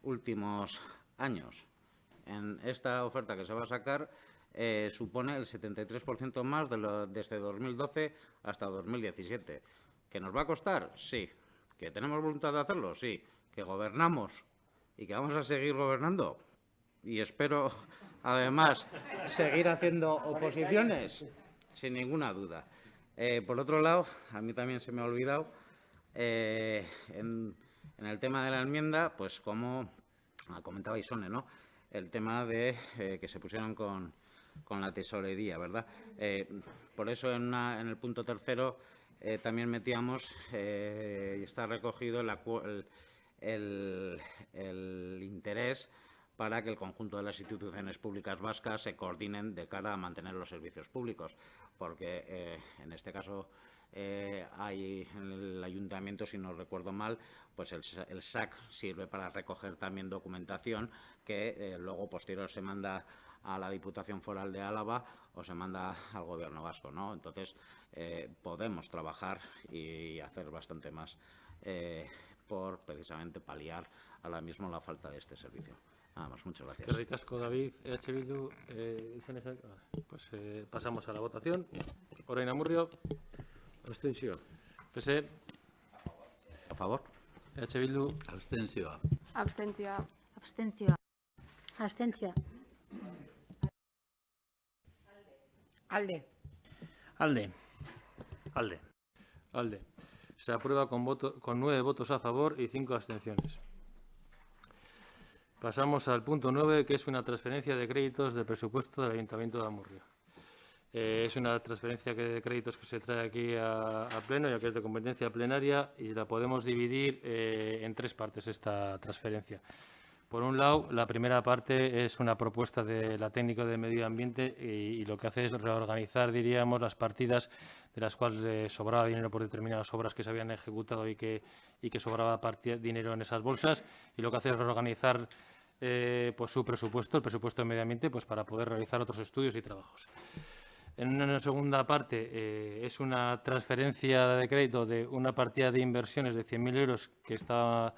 últimos años. En esta oferta que se va a sacar supone el 73% más desde 2012 hasta 2017. ¿Que nos va a costar? Sí. ¿Que tenemos voluntad de hacerlo? Sí. ¿Que gobernamos y que vamos a seguir gobernando? Y espero, además, seguir haciendo oposiciones, sin ninguna duda. Por otro lado, a mí también se me ha olvidado, en el tema de la enmienda, pues como comentaba Isone, ¿no? El tema de que se pusieron con la tesorería, ¿verdad? Por eso en el punto tercero también metíamos, y está recogido el interés para que el conjunto de las instituciones públicas vascas se coordinen de cara a mantener los servicios públicos, porque en este caso hay en el ayuntamiento, si no recuerdo mal, pues el SAC sirve para recoger también documentación que luego posterior se manda a la Diputación Foral de Álava o se manda al Gobierno vasco, ¿no? Entonces podemos trabajar y hacer bastante más por precisamente paliar ahora mismo la falta de este servicio. Nada más, muchas gracias. Eskerrik asko, David. Bildu, pues pasamos a la votación. Orain Amurrio. Abstención. PS. A favor. Bildu. Abstentzioa. Abstentzioa. Abstentzioa. Abstentzioa. Alde. Alde. Alde. Alde. Se aprueba con 9 votos a favor y 5 abstenciones. Pasamos al punto 9, que es una transferencia de créditos del presupuesto del Ayuntamiento de Amurrio. Es una transferencia de créditos que se trae aquí a pleno, ya que es de competencia plenaria, y la podemos dividir en 3 partes esta transferencia. Por un lado, la primera parte es una propuesta de la técnico de medio ambiente y lo que hace es reorganizar, diríamos, las partidas de las cuales sobraba dinero por determinadas obras que se habían ejecutado y que sobraba dinero en esas bolsas, y lo que hace es reorganizar pues su presupuesto, el presupuesto de medio ambiente, pues para poder realizar otros estudios y trabajos. En una segunda parte es una transferencia de crédito de una partida de inversiones de 100.000 euros que está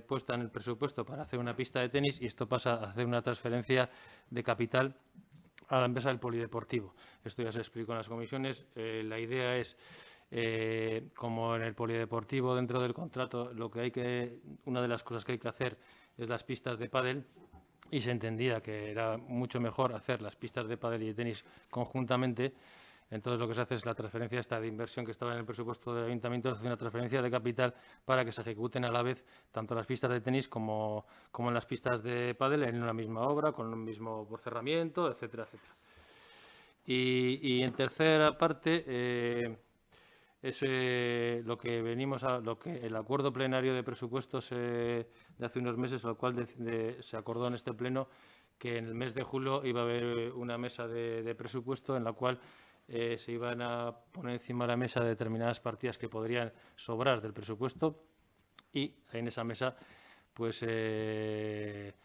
puesta en el presupuesto para hacer una pista de tenis, y esto pasa a hacer una transferencia de capital a la empresa del polideportivo. Esto ya se explicó en las comisiones. La idea es, como en el polideportivo, dentro del contrato, una de las cosas que hay que hacer es las pistas de pádel, y se entendía que era mucho mejor hacer las pistas de pádel y de tenis conjuntamente. Entonces lo que se hace es la transferencia esta de inversión que estaba en el presupuesto del ayuntamiento, se hace una transferencia de capital para que se ejecuten a la vez tanto las pistas de tenis como en las pistas de pádel en una misma obra, con un mismo cerramiento, etcétera, etcétera. Y en tercera parte es lo que el acuerdo plenario de presupuestos de hace unos meses, lo cual se acordó en este pleno que en el mes de julio iba a haber una mesa de presupuesto en la cual se iban a poner encima de la mesa determinadas partidas que podrían sobrar del presupuesto, y en esa mesa pues hacer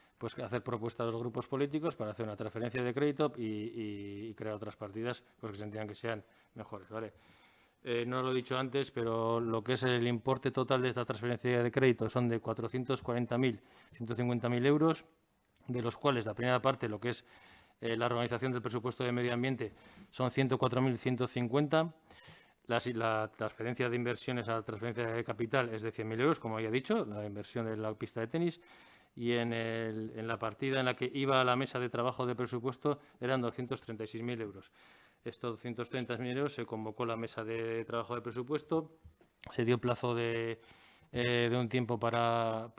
propuestas a los grupos políticos para hacer una transferencia de crédito y crear otras partidas pues que se entiendan que sean mejores, ¿vale? No lo he dicho antes, pero lo que es el importe total de esta transferencia de crédito son de 440.150.000 euros, de los cuales la primera parte, lo que es la organización del presupuesto de medio ambiente, son 104.150. La transferencia de inversiones a la transferencia de capital es de 100.000 euros, como ya he dicho, la inversión de la pista de tenis. Y en la partida en la que iba a la mesa de trabajo de presupuesto eran 236.000 euros. Estos 230.000 euros se convocó la mesa de trabajo de presupuesto, se dio plazo de un tiempo para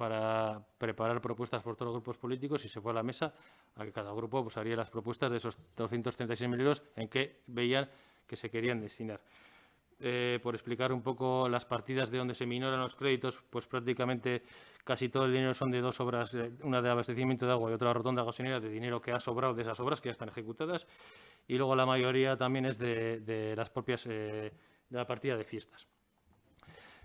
preparar propuestas por todos los grupos políticos y se fue a la mesa a que cada grupo pues, haría las propuestas de esos 236.000 euros en que veían que se querían destinar. Por explicar un poco las partidas de donde se minoran los créditos, pues prácticamente casi todo el dinero son de dos obras, una de abastecimiento de agua y otra rotonda gasolinera, de dinero que ha sobrado de esas obras que ya están ejecutadas, y luego la mayoría también es de las propias, de la partida de fiestas.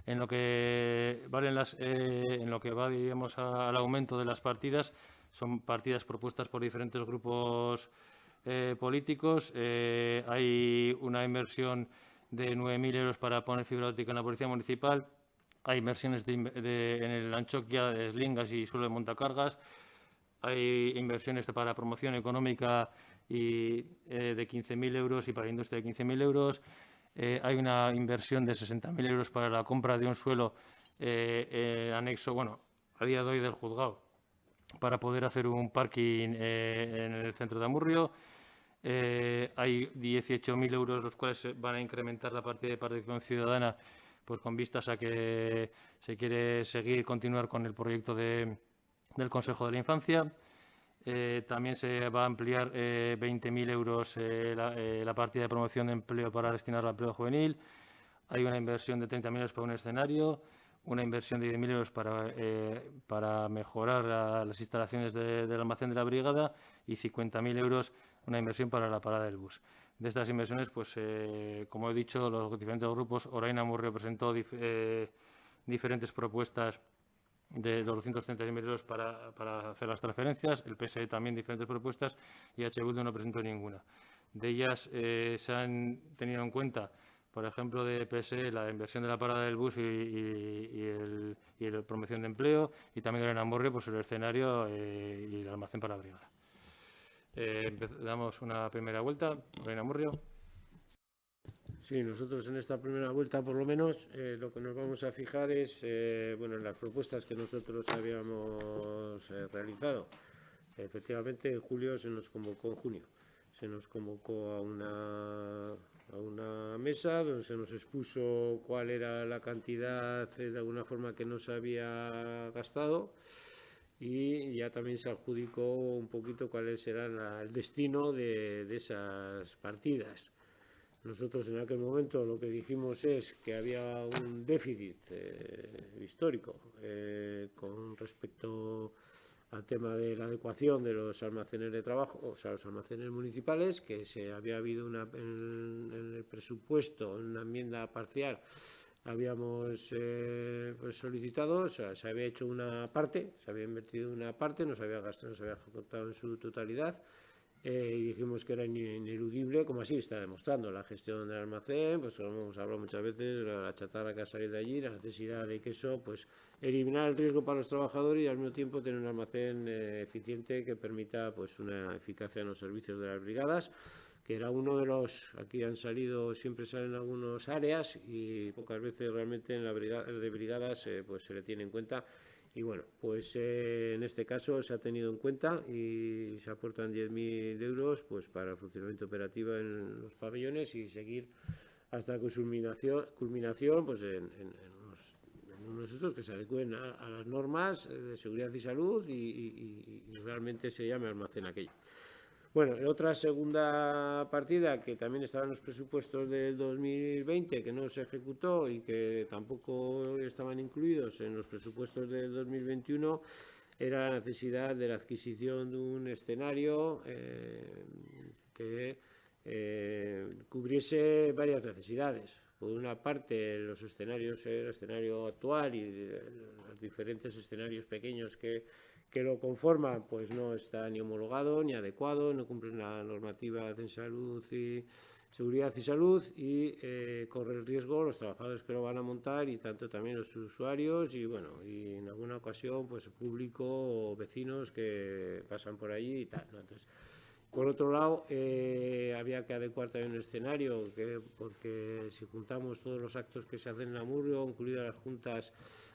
En lo que va, digamos, al aumento de las partidas, son partidas propuestas por diferentes grupos políticos. Hay una inversión de 9.000 euros para poner fibra óptica en la Policía Municipal. Hay inversiones en el Anchoquia de Eslingas y suelo de montacargas. Hay inversiones para promoción económica de 15.000 euros y para industria de 15.000 euros. Hay una inversión de 60.000 euros para la compra de un suelo anexo, bueno, a día de hoy del juzgado, para poder hacer un parking en el centro de Amurrio. Hay 18.000 euros, los cuales van a incrementar la partida de participación ciudadana, pues con vistas a que se quiere continuar con el proyecto del Consejo de la Infancia. También se va a ampliar 20.000 euros la partida de promoción de empleo para destinarla al empleo juvenil. Hay una inversión de 30.000 euros para un escenario, una inversión de 10.000 euros para mejorar las instalaciones del almacén de la brigada y 50.000 euros una inversión para la parada del bus. De estas inversiones, pues como he dicho, los diferentes grupos, Orain Amurrio presentó diferentes propuestas de los 230.000 euros para hacer las transferencias, el PSE también diferentes propuestas y H. Bildu no presentó ninguna. De ellas se han tenido en cuenta, por ejemplo, de PSE, la inversión de la parada del bus y la promoción de empleo, y también de Orain Amurrio, pues el escenario y el almacén para la brigada. Damos una primera vuelta. Orain Amurrio. Sí, nosotros en esta primera vuelta, por lo menos, lo que nos vamos a fijar es en las propuestas que nosotros habíamos realizado. Efectivamente, en julio se nos convocó, en junio, se nos convocó a una mesa donde se nos expuso cuál era la cantidad de alguna forma que no se había gastado y ya también se adjudicó un poquito cuál será el destino de esas partidas. Nosotros en aquel momento lo que dijimos es que había un déficit histórico con respecto al tema de la adecuación de los almacenes de trabajo, o sea, los almacenes municipales, que se había habido en el presupuesto, en una enmienda parcial, habíamos solicitado, o sea, se había hecho una parte, se había invertido una parte, no se había gastado, no se había ejecutado en su totalidad. Y dijimos que era ineludible, como así está demostrando la gestión del almacén, pues como hemos hablado muchas veces, la chatarra que ha salido de allí, la necesidad de que eso, pues eliminar el riesgo para los trabajadores y al mismo tiempo tener un almacén eficiente que permita pues una eficacia en los servicios de las brigadas, que era uno de los, aquí han salido, siempre salen algunas áreas y pocas veces realmente en la de brigadas pues se le tiene en cuenta. Y bueno, pues en este caso se ha tenido en cuenta y se aportan 10.000 euros pues, para el funcionamiento operativo en los pabellones y seguir hasta su culminación pues, en unos estos que se adecúen a las normas de seguridad y salud y realmente se llame almacén aquello. Bueno, otra segunda partida que también estaba en los presupuestos del 2020, que no se ejecutó y que tampoco estaban incluidos en los presupuestos del 2021, era la necesidad de la adquisición de un escenario que cubriese varias necesidades. Por una parte, los escenarios, el escenario actual y los diferentes escenarios pequeños que lo conforman, pues no está ni homologado ni adecuado, no cumplen la normativa de salud y seguridad y salud y corre el riesgo los trabajadores que lo van a montar y tanto también los usuarios y bueno, y en alguna ocasión pues público o vecinos que pasan por allí y tal, ¿no? Entonces, Por otro lado, había que adecuar también un escenario, porque si juntamos todos los actos que se hacen en Amurrio, incluidas las juntas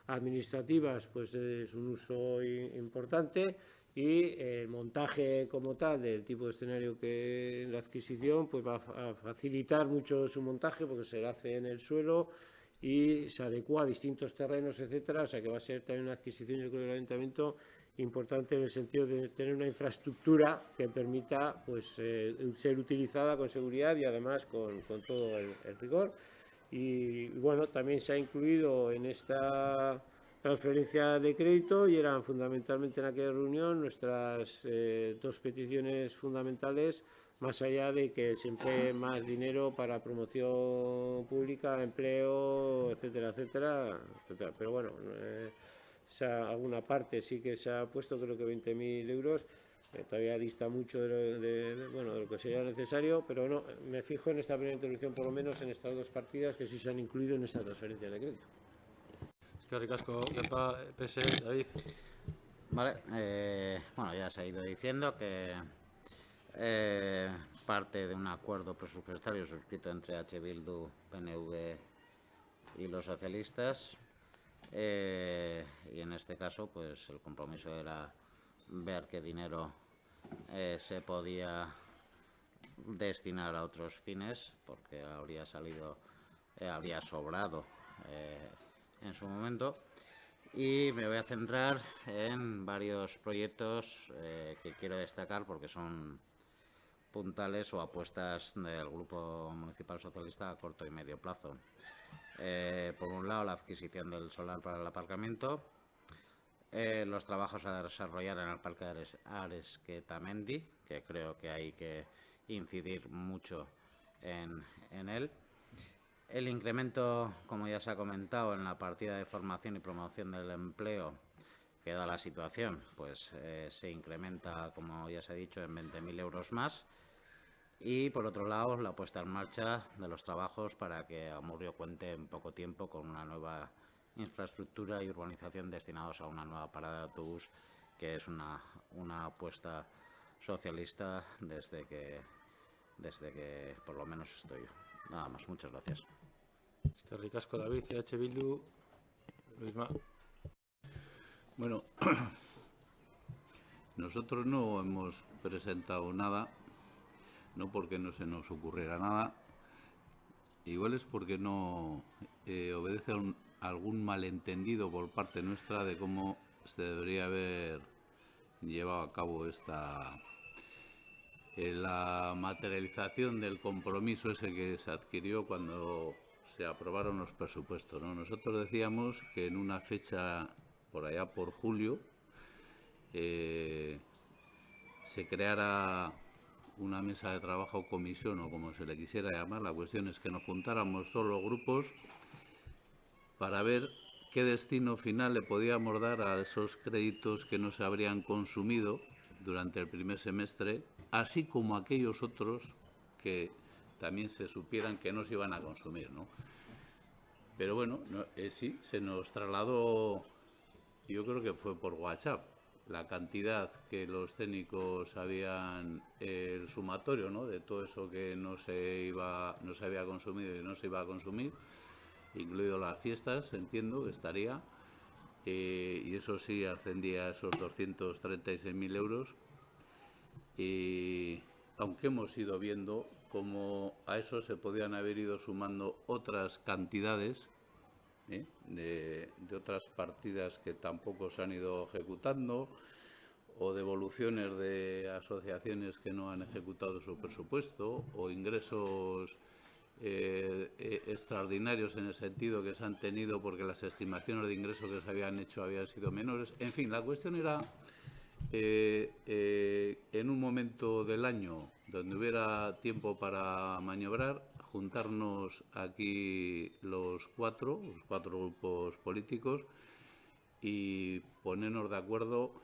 administrativas, pues es un uso importante, y el montaje como tal del tipo de escenario que la adquisición pues va a facilitar mucho su montaje, porque se hace en el suelo y se adecua a distintos terrenos, etcétera. O sea que va a ser también una adquisición, yo creo, del ayuntamiento importante en el sentido de tener una infraestructura que permita pues ser utilizada con seguridad y además con todo el rigor. Y bueno, también se ha incluido en esta transferencia de crédito, y eran fundamentalmente en aquella reunión nuestras dos peticiones fundamentales, más allá de que se emplee más dinero para promoción pública, empleo, etcétera, etcétera, etcétera. Pero bueno, alguna parte sí que se ha puesto, creo que 20.000 euros, todavía dista mucho de lo que sería necesario, pero no, me fijo en esta primera intervención, por lo menos en estas dos partidas que sí se han incluido en esta transferencia de crédito. Ricasco, PS, David. Vale, bueno, ya se ha ido diciendo que parte de un acuerdo presupuestario suscrito entre H. Bildu, PNV y los socialistas, y en este caso pues el compromiso era ver qué dinero se podía destinar a otros fines, porque habría sobrado en su momento. Y me voy a centrar en varios proyectos que quiero destacar porque son puntales o apuestas del Grupo Municipal Socialista a corto y medio plazo. Por un lado, la adquisición del solar para el aparcamiento, los trabajos a desarrollar en el Parque Aresquetamendi, que creo que hay que incidir mucho en él. El incremento, como ya se ha comentado, en la partida de formación y promoción del empleo, que da la situación, pues se incrementa, como ya se ha dicho, en 20.000 euros más. Y, por otro lado, la puesta en marcha de los trabajos para que Amurrio cuente en poco tiempo con una nueva infraestructura y urbanización destinados a una nueva parada de autobús, que es una apuesta socialista desde que por lo menos estoy yo. Nada más, muchas gracias. Ricasco, David, H. Bildu, Luisma. Bueno, nosotros no hemos presentado nada, no porque no se nos ocurriera nada, igual es porque no obedece a algún malentendido por parte nuestra de cómo se debería haber llevado a cabo la materialización del compromiso ese que se adquirió cuando se aprobaron los presupuestos, ¿no? Nosotros decíamos que en una fecha por allá por julio se creara una mesa de trabajo o comisión, o como se le quisiera llamar. La cuestión es que nos juntáramos todos los grupos para ver qué destino final le podíamos dar a esos créditos que no se habrían consumido durante el primer semestre, así como aquellos otros que también se supieran que no se iban a consumir, ¿no? Pero bueno, sí, se nos trasladó, yo creo que fue por WhatsApp, la cantidad que los técnicos habían, el sumatorio, ¿no?, de todo eso que no se había consumido y no se iba a consumir, incluido las fiestas, entiendo que estaría, y eso sí ascendía a esos 236.000 euros. Y aunque hemos ido viendo cómo a eso se podían haber ido sumando otras cantidades de otras partidas que tampoco se han ido ejecutando, o devoluciones de asociaciones que no han ejecutado su presupuesto, o ingresos extraordinarios en el sentido que se han tenido porque las estimaciones de ingresos que se habían hecho habían sido menores. En fin, la cuestión era en un momento del año donde hubiera tiempo para maniobrar, juntarnos aquí los cuatro grupos políticos y ponernos de acuerdo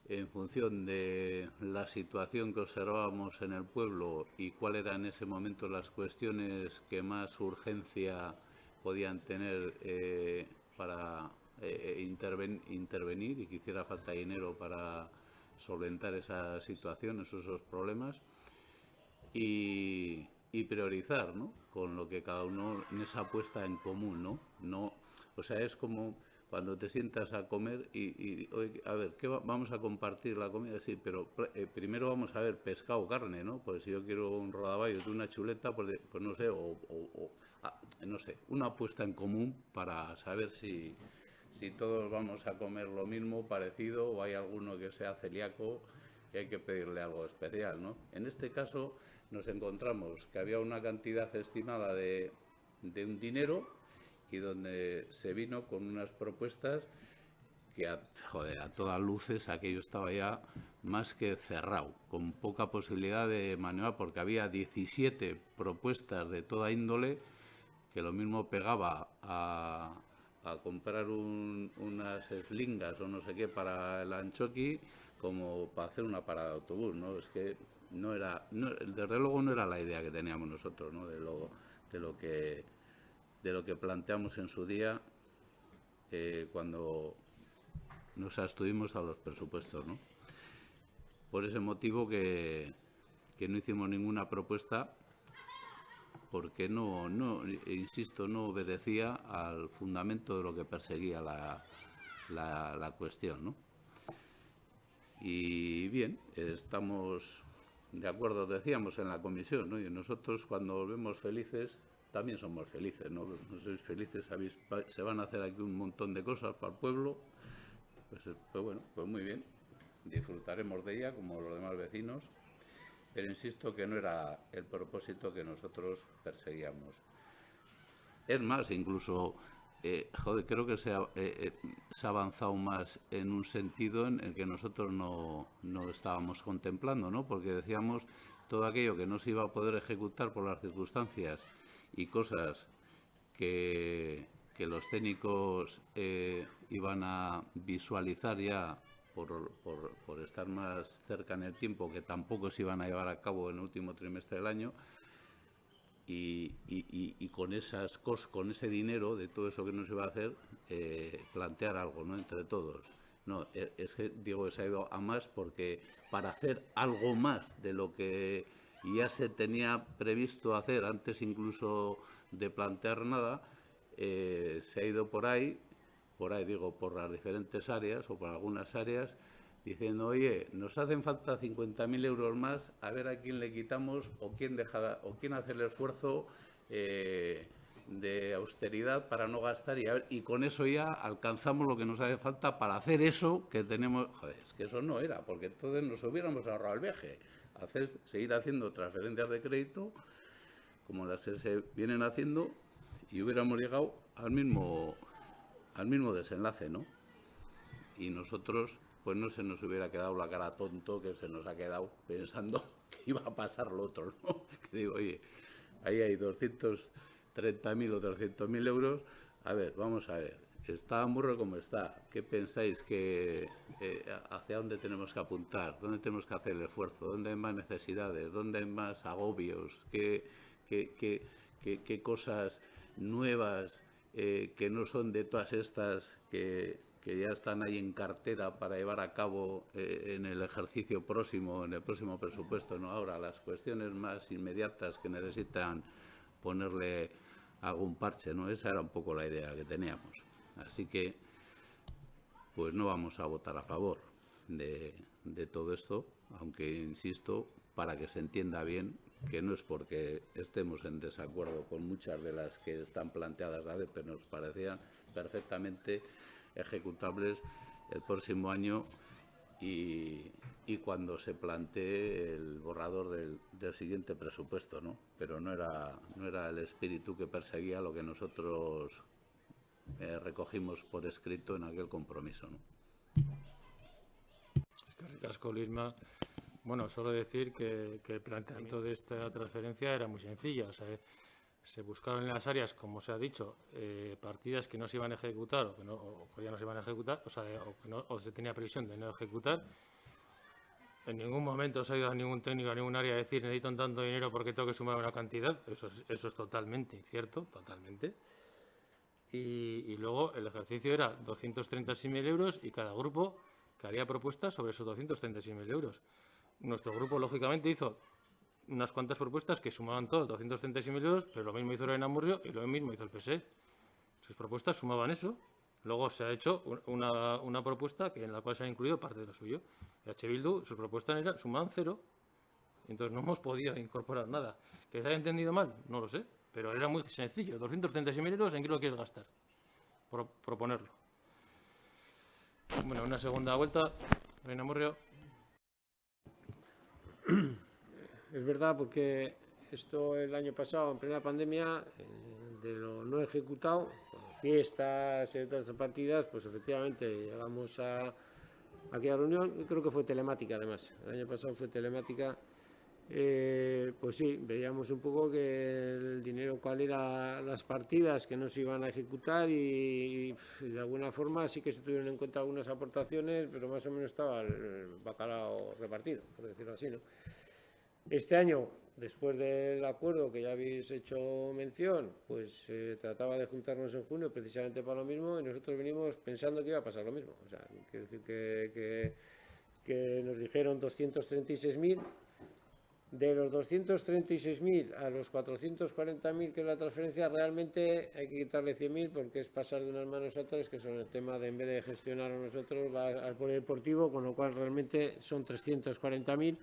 en función de la situación que observábamos en el pueblo y cuáles eran en ese momento las cuestiones que más urgencia podían tener para intervenir, y que hiciera falta dinero para solventar esa situación, esos problemas. y priorizar, ¿no? Con lo que cada uno en esa apuesta en común, ¿no? O sea, es como cuando te sientas a comer y oye, a ver, vamos a compartir la comida? Sí, pero primero vamos a ver pescado o carne, ¿no? Pues si yo quiero un rodaballo, tú una chuleta, pues no sé, no sé, una apuesta en común para saber si todos vamos a comer lo mismo, parecido, o hay alguno que sea celíaco y hay que pedirle algo especial, ¿no? En este caso nos encontramos que había una cantidad estimada de un dinero y donde se vino con unas propuestas que, a todas luces, aquello estaba ya más que cerrado, con poca posibilidad de maniobrar, porque había 17 propuestas de toda índole, que lo mismo pegaba a comprar unas slingas o no sé qué para el Anchoqui, como para hacer una parada de autobús, ¿no? Es que desde luego no era la idea que teníamos nosotros, ¿no? De lo que planteamos en su día cuando nos abstuvimos a los presupuestos, ¿no? Por ese motivo que no hicimos ninguna propuesta, porque insisto, no obedecía al fundamento de lo que perseguía la cuestión, ¿no? Y bien, estamos de acuerdo, decíamos en la comisión, ¿no? Y nosotros cuando volvemos felices también somos felices, ¿no? No sois felices, se van a hacer aquí un montón de cosas para el pueblo, pues bueno, pues muy bien, disfrutaremos de ella como los demás vecinos, pero insisto que no era el propósito que nosotros perseguíamos. Es más, incluso, creo que se ha avanzado más en un sentido en el que nosotros no estábamos contemplando, ¿no? Porque decíamos todo aquello que no se iba a poder ejecutar por las circunstancias y cosas que los técnicos iban a visualizar ya por estar más cerca en el tiempo, que tampoco se iban a llevar a cabo en el último trimestre del año, y con con ese dinero de todo eso que no se iba a hacer, plantear algo, ¿no? Entre todos. No, es que digo que se ha ido a más porque para hacer algo más de lo que ya se tenía previsto hacer antes incluso de plantear nada, se ha ido por ahí digo, por las diferentes áreas o por algunas áreas, diciendo, oye, nos hacen falta 50.000 euros más, a ver a quién le quitamos o quién hace el esfuerzo de austeridad para no gastar y con eso ya alcanzamos lo que nos hace falta para hacer eso que tenemos. Joder, es que eso no era, porque entonces nos hubiéramos ahorrado el viaje. Seguir haciendo transferencias de crédito como las que se vienen haciendo y hubiéramos llegado al mismo desenlace, ¿no? Y nosotros, pues no se nos hubiera quedado la cara tonto que se nos ha quedado pensando que iba a pasar lo otro, ¿no? Que digo, oye, ahí hay 230.000 o 300.000 euros, a ver, vamos a ver, está Amurro como está, ¿qué pensáis hacia dónde tenemos que apuntar? ¿Dónde tenemos que hacer el esfuerzo? ¿Dónde hay más necesidades? ¿Dónde hay más agobios? ¿Qué cosas nuevas que no son de todas estas que ya están ahí en cartera para llevar a cabo en el ejercicio próximo, en el próximo presupuesto, ¿no? Ahora, las cuestiones más inmediatas que necesitan ponerle algún parche, ¿no? Esa era un poco la idea que teníamos. Así que, pues no vamos a votar a favor de todo esto, aunque, insisto, para que se entienda bien, que no es porque estemos en desacuerdo con muchas de las que están planteadas a ver, pero nos parecían perfectamente ejecutables el próximo año y cuando se plantee el borrador del siguiente presupuesto, ¿no? Pero no era el espíritu que perseguía lo que nosotros recogimos por escrito en aquel compromiso, ¿no? Casco, Lisma. Bueno, solo decir que el planteamiento de esta transferencia era muy sencilla. O sea, se buscaron en las áreas, como se ha dicho, partidas que no se iban a ejecutar o que ya no se iban a ejecutar, o se tenía previsión de no ejecutar. En ningún momento se ha ido a ningún técnico, a ningún área a decir necesito tanto dinero porque tengo que sumar una cantidad. Eso es totalmente incierto, totalmente. Y luego el ejercicio era 236.000 euros y cada grupo que haría propuestas sobre esos 236.000 euros. Nuestro grupo, lógicamente, hizo unas cuantas propuestas que sumaban todo, 236.000 euros, pero lo mismo hizo Lorena Murrio y lo mismo hizo el PSE. Sus propuestas sumaban eso. Luego se ha hecho una propuesta en la cual se ha incluido parte de lo suyo. H. Bildu, sus propuestas sumaban 0. Entonces no hemos podido incorporar nada. ¿Que se haya entendido mal? No lo sé. Pero era muy sencillo. 236.000 euros, ¿en qué lo quieres gastar? Por proponerlo. Bueno, una segunda vuelta. Lorena Murrio. Es verdad, porque esto el año pasado, en plena pandemia, de lo no ejecutado, fiestas y otras partidas, pues efectivamente llegamos a aquella reunión, creo que fue telemática además, el año pasado fue telemática, pues sí, veíamos un poco que el dinero, cuál eran las partidas que no se iban a ejecutar y de alguna forma sí que se tuvieron en cuenta algunas aportaciones, pero más o menos estaba el bacalao repartido, por decirlo así, ¿no? Este año, después del acuerdo que ya habéis hecho mención, pues trataba de juntarnos en junio precisamente para lo mismo y nosotros venimos pensando que iba a pasar lo mismo. O sea, quiero decir que nos dijeron 236.000. De los 236.000 a los 440.000 que es la transferencia, realmente hay que quitarle 100.000 porque es pasar de unas manos a otras, que son el tema de, en vez de gestionar a nosotros, va al polideportivo, con lo cual realmente son 340.000.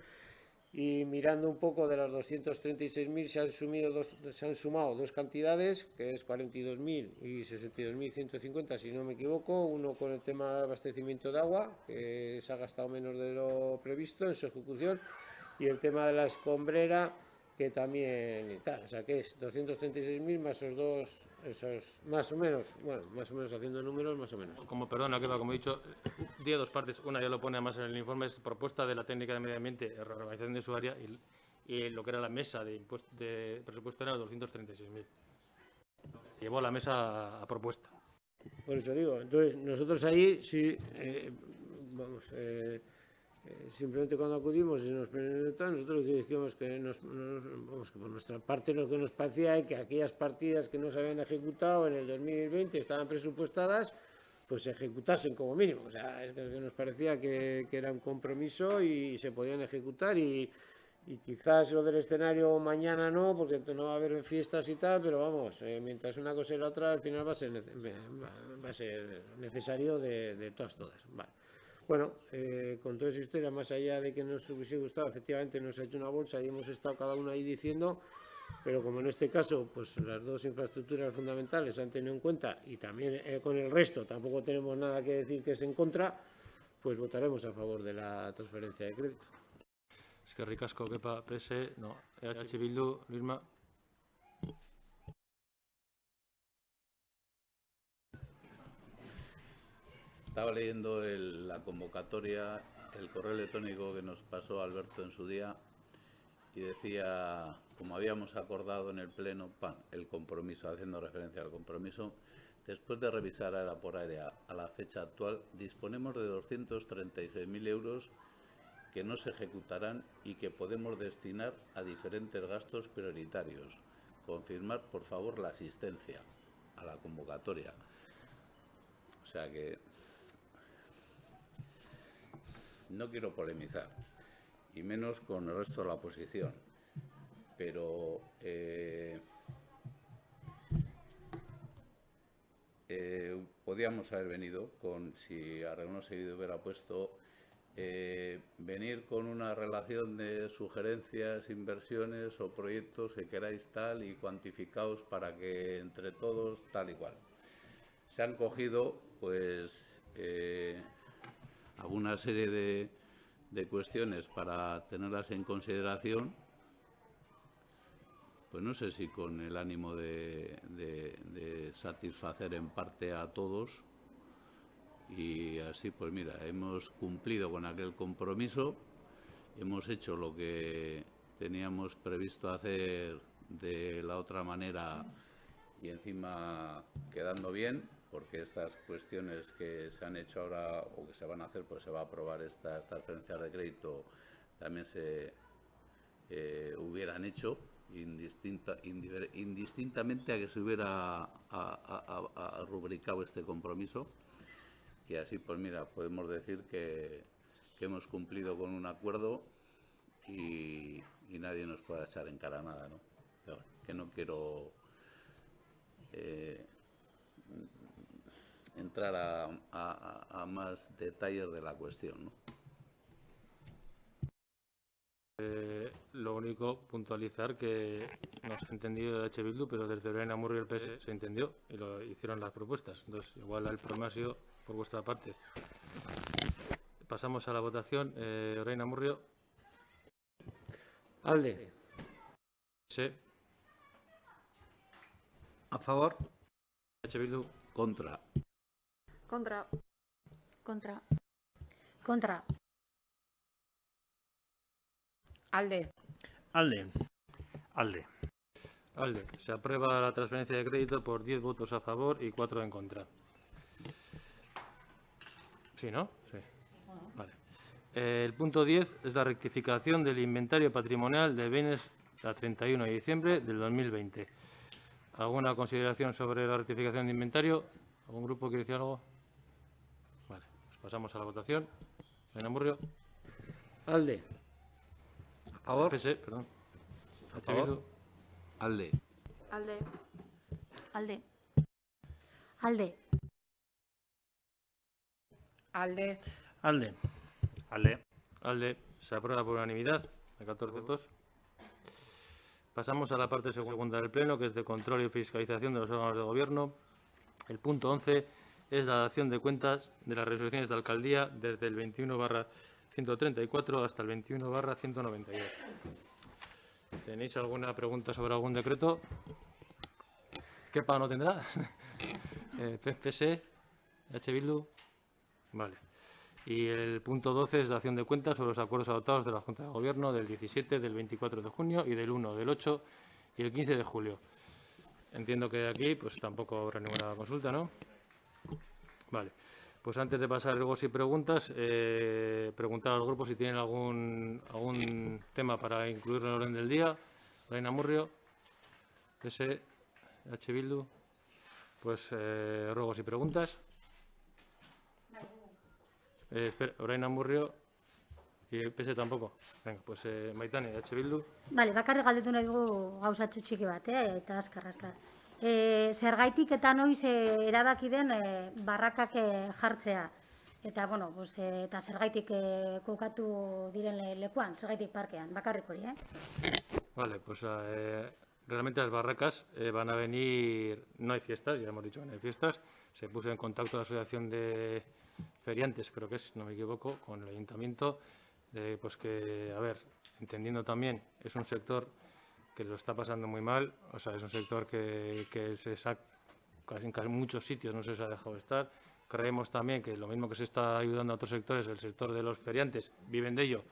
Y mirando un poco de las 236.000 se han sumado dos cantidades, que es 42.000 y 62.150, si no me equivoco. Uno con el tema de abastecimiento de agua, que se ha gastado menos de lo previsto en su ejecución, y el tema de la escombrera, que también y tal. O sea, que es 236.000 más esos dos, más o menos, bueno, más o menos haciendo números, más o menos. Como he dicho, di dos partes. Una ya lo pone más en el informe, es propuesta de la técnica de medio ambiente, reorganización de su área y lo que era la mesa de presupuesto era 236.000. Llevó la mesa a propuesta. Por eso digo, entonces nosotros ahí sí, simplemente cuando acudimos y nos presentan, nosotros dijimos que, que por nuestra parte lo que nos parecía es que aquellas partidas que no se habían ejecutado en el 2020 estaban presupuestadas, pues se ejecutasen como mínimo. O sea, es que nos parecía que era un compromiso y se podían ejecutar y quizás lo del escenario mañana no, porque no va a haber fiestas y tal, pero vamos, mientras una cosa y la otra, al final va a ser necesario de todas. Vale. Bueno, con toda esa historia, más allá de que nos hubiese gustado, efectivamente nos ha hecho una bolsa y hemos estado cada uno ahí diciendo, pero como en este caso, pues las dos infraestructuras fundamentales se han tenido en cuenta y también con el resto tampoco tenemos nada que decir que es en contra, pues votaremos a favor de la transferencia de crédito. Es que ricasco, Kepa, PSE, no, H. Bildu, Luisma. Estaba leyendo la convocatoria, el correo electrónico que nos pasó Alberto en su día y decía, como habíamos acordado en el pleno, el compromiso, haciendo referencia al compromiso, después de revisar área por área a la fecha actual, disponemos de 236.000 euros que no se ejecutarán y que podemos destinar a diferentes gastos prioritarios. Confirmar, por favor, la asistencia a la convocatoria. O sea que no quiero polemizar, y menos con el resto de la oposición, pero podíamos haber venido con, si Arreglo Seguido hubiera puesto, venir con una relación de sugerencias, inversiones o proyectos que queráis tal y cuantificados para que entre todos tal y cual. Se han cogido, pues, alguna serie de cuestiones para tenerlas en consideración, pues no sé si con el ánimo de satisfacer en parte a todos, y así pues mira, hemos cumplido con aquel compromiso, hemos hecho lo que teníamos previsto hacer de la otra manera y encima quedando bien, porque estas cuestiones que se han hecho ahora o que se van a hacer, pues se va a aprobar estas transferencias de crédito, también se hubieran hecho indistintamente a que se hubiera rubricado este compromiso. Y así, pues mira, podemos decir que hemos cumplido con un acuerdo y y nadie nos pueda echar en cara nada, ¿no? Pero que no quiero entrar a más detalles de la cuestión, ¿no? Lo único, puntualizar que no se ha entendido de H. Bildu, pero desde Lorena Murri y el PS se entendió y lo hicieron las propuestas. Entonces, igual el problema ha sido por vuestra parte. Pasamos a la votación. Lorena Murrio. Alde. Sí. A favor. H. Bildu. Contra. Contra. Contra. Contra. Alde. Alde. Alde. Alde. Se aprueba la transferencia de crédito por 10 votos a favor y 4 en contra. Sí, ¿no? Sí. Vale. El punto 10 es la rectificación del inventario patrimonial de bienes a 31 de diciembre del 2020. ¿Alguna consideración sobre la rectificación de inventario? ¿Algún grupo quiere decir algo? Vale, pues pasamos a la votación. Lorena Murrio. Alde. A favor. PS, perdón. A favor. Alde. Alde. Alde. Alde. Alde. Alde. Alde. Alde. Se aprueba por unanimidad, de 14 votos. Pasamos a la parte segunda del Pleno, que es de control y fiscalización de los órganos de gobierno. El punto 11 es la dación de cuentas de las resoluciones de alcaldía desde el 21/134 hasta el 21/192. ¿Tenéis alguna pregunta sobre algún decreto? ¿Qué pago no tendrá? ¿PS? ¿H. Bildu? Vale. Y el punto 12 es dación de cuentas sobre los acuerdos adoptados de la Junta de Gobierno del 17, del 24 de junio y del 1, del 8 y el 15 de julio. Entiendo que aquí pues tampoco habrá ninguna consulta, ¿no? Vale. Pues antes de pasar luego y preguntas, preguntar a los grupos si tienen algún tema para incluirlo en el orden del día. Lorena Murrio, PS, H. Bildu. Pues ruegos y preguntas. Espera, Lorena Murrio y el PS tampoco. Venga, pues Maitane, H. Bildu. Bale, bakarrik galdetu nahi dugu gauzatxo txiki bat, eta azkar. Zergaitik eta noiz erabaki den barrakak jartzea. Eta, bueno, eta zergaitik kokatu diren lekuan, zergaitik parkean, bakarrik hori, Vale, pues realmente las barracas van a venir, no hay fiestas, ya hemos dicho que no hay fiestas. Se puso en contacto la Asociación de Feriantes, creo que es, no me equivoco, con el Ayuntamiento, pues que, a ver, entendiendo también, es un sector que lo está pasando muy mal, o sea, es un sector que se saca, en casi muchos sitios no se ha dejado estar. Creemos también que lo mismo que se está ayudando a otros sectores, el sector de los feriantes, viven de ello,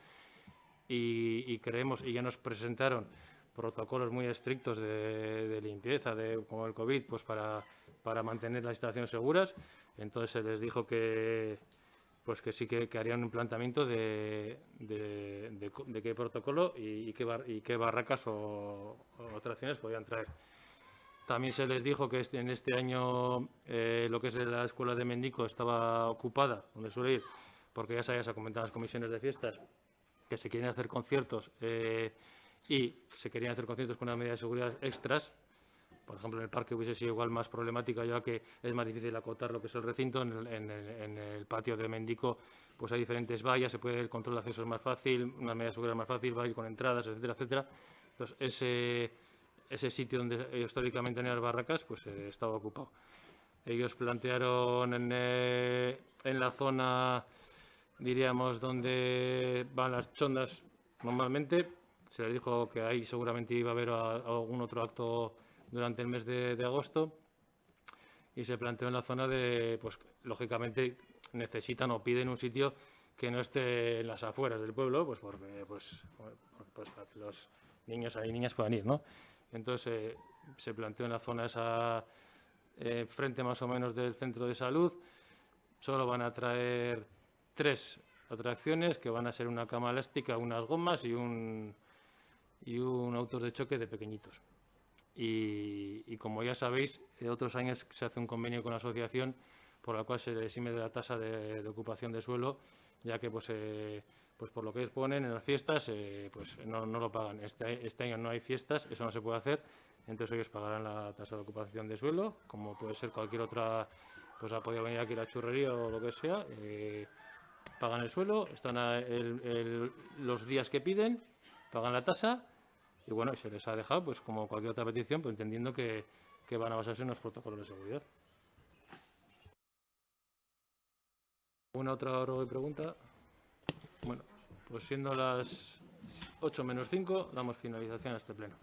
y creemos, y ya nos presentaron protocolos muy estrictos de limpieza, como el COVID, pues para mantener las instalaciones seguras. Entonces se les dijo que sí que harían un planteamiento de qué protocolo y qué barracas o atracciones podían traer. También se les dijo que en este año lo que es la escuela de Mendico estaba ocupada, donde suele ir, porque ya se comentaban las comisiones de fiestas, que se quieren hacer conciertos y se querían hacer conciertos con unas medidas de seguridad extras. Por ejemplo, en el parque hubiese sido igual más problemática, ya que es más difícil acotar lo que es el recinto. En el patio de Mendico pues hay diferentes vallas, el control de acceso es más fácil, una medida de seguridad más fácil, va a ir con entradas, etcétera, etcétera. Entonces, ese sitio donde históricamente tenían las barracas, pues estaba ocupado. Ellos plantearon en la zona, diríamos, donde van las chondas normalmente, se les dijo que ahí seguramente iba a haber algún otro acto durante el mes de agosto, y se planteó en la zona de, pues lógicamente necesitan o piden un sitio que no esté en las afueras del pueblo, pues porque para que los niños y niñas puedan ir, ¿no? Entonces se planteó en la zona esa, frente más o menos del centro de salud. Solo van a traer 3 atracciones, que van a ser una cama elástica, unas gomas y un autos de choque de pequeñitos. Y como ya sabéis, otros años se hace un convenio con la asociación por la cual se le exime de la tasa de ocupación de suelo, ya que pues pues por lo que exponen en las fiestas, pues no lo pagan. Este año no hay fiestas, eso no se puede hacer, entonces ellos pagarán la tasa de ocupación de suelo, como puede ser cualquier otra, pues ha podido venir aquí la churrería o lo que sea, pagan el suelo, están los días que piden, pagan la tasa y bueno, se les ha dejado, pues como cualquier otra petición, pues entendiendo que van a basarse en los protocolos de seguridad. ¿Una otra pregunta? Bueno, pues siendo las 8 menos 5, damos finalización a este pleno.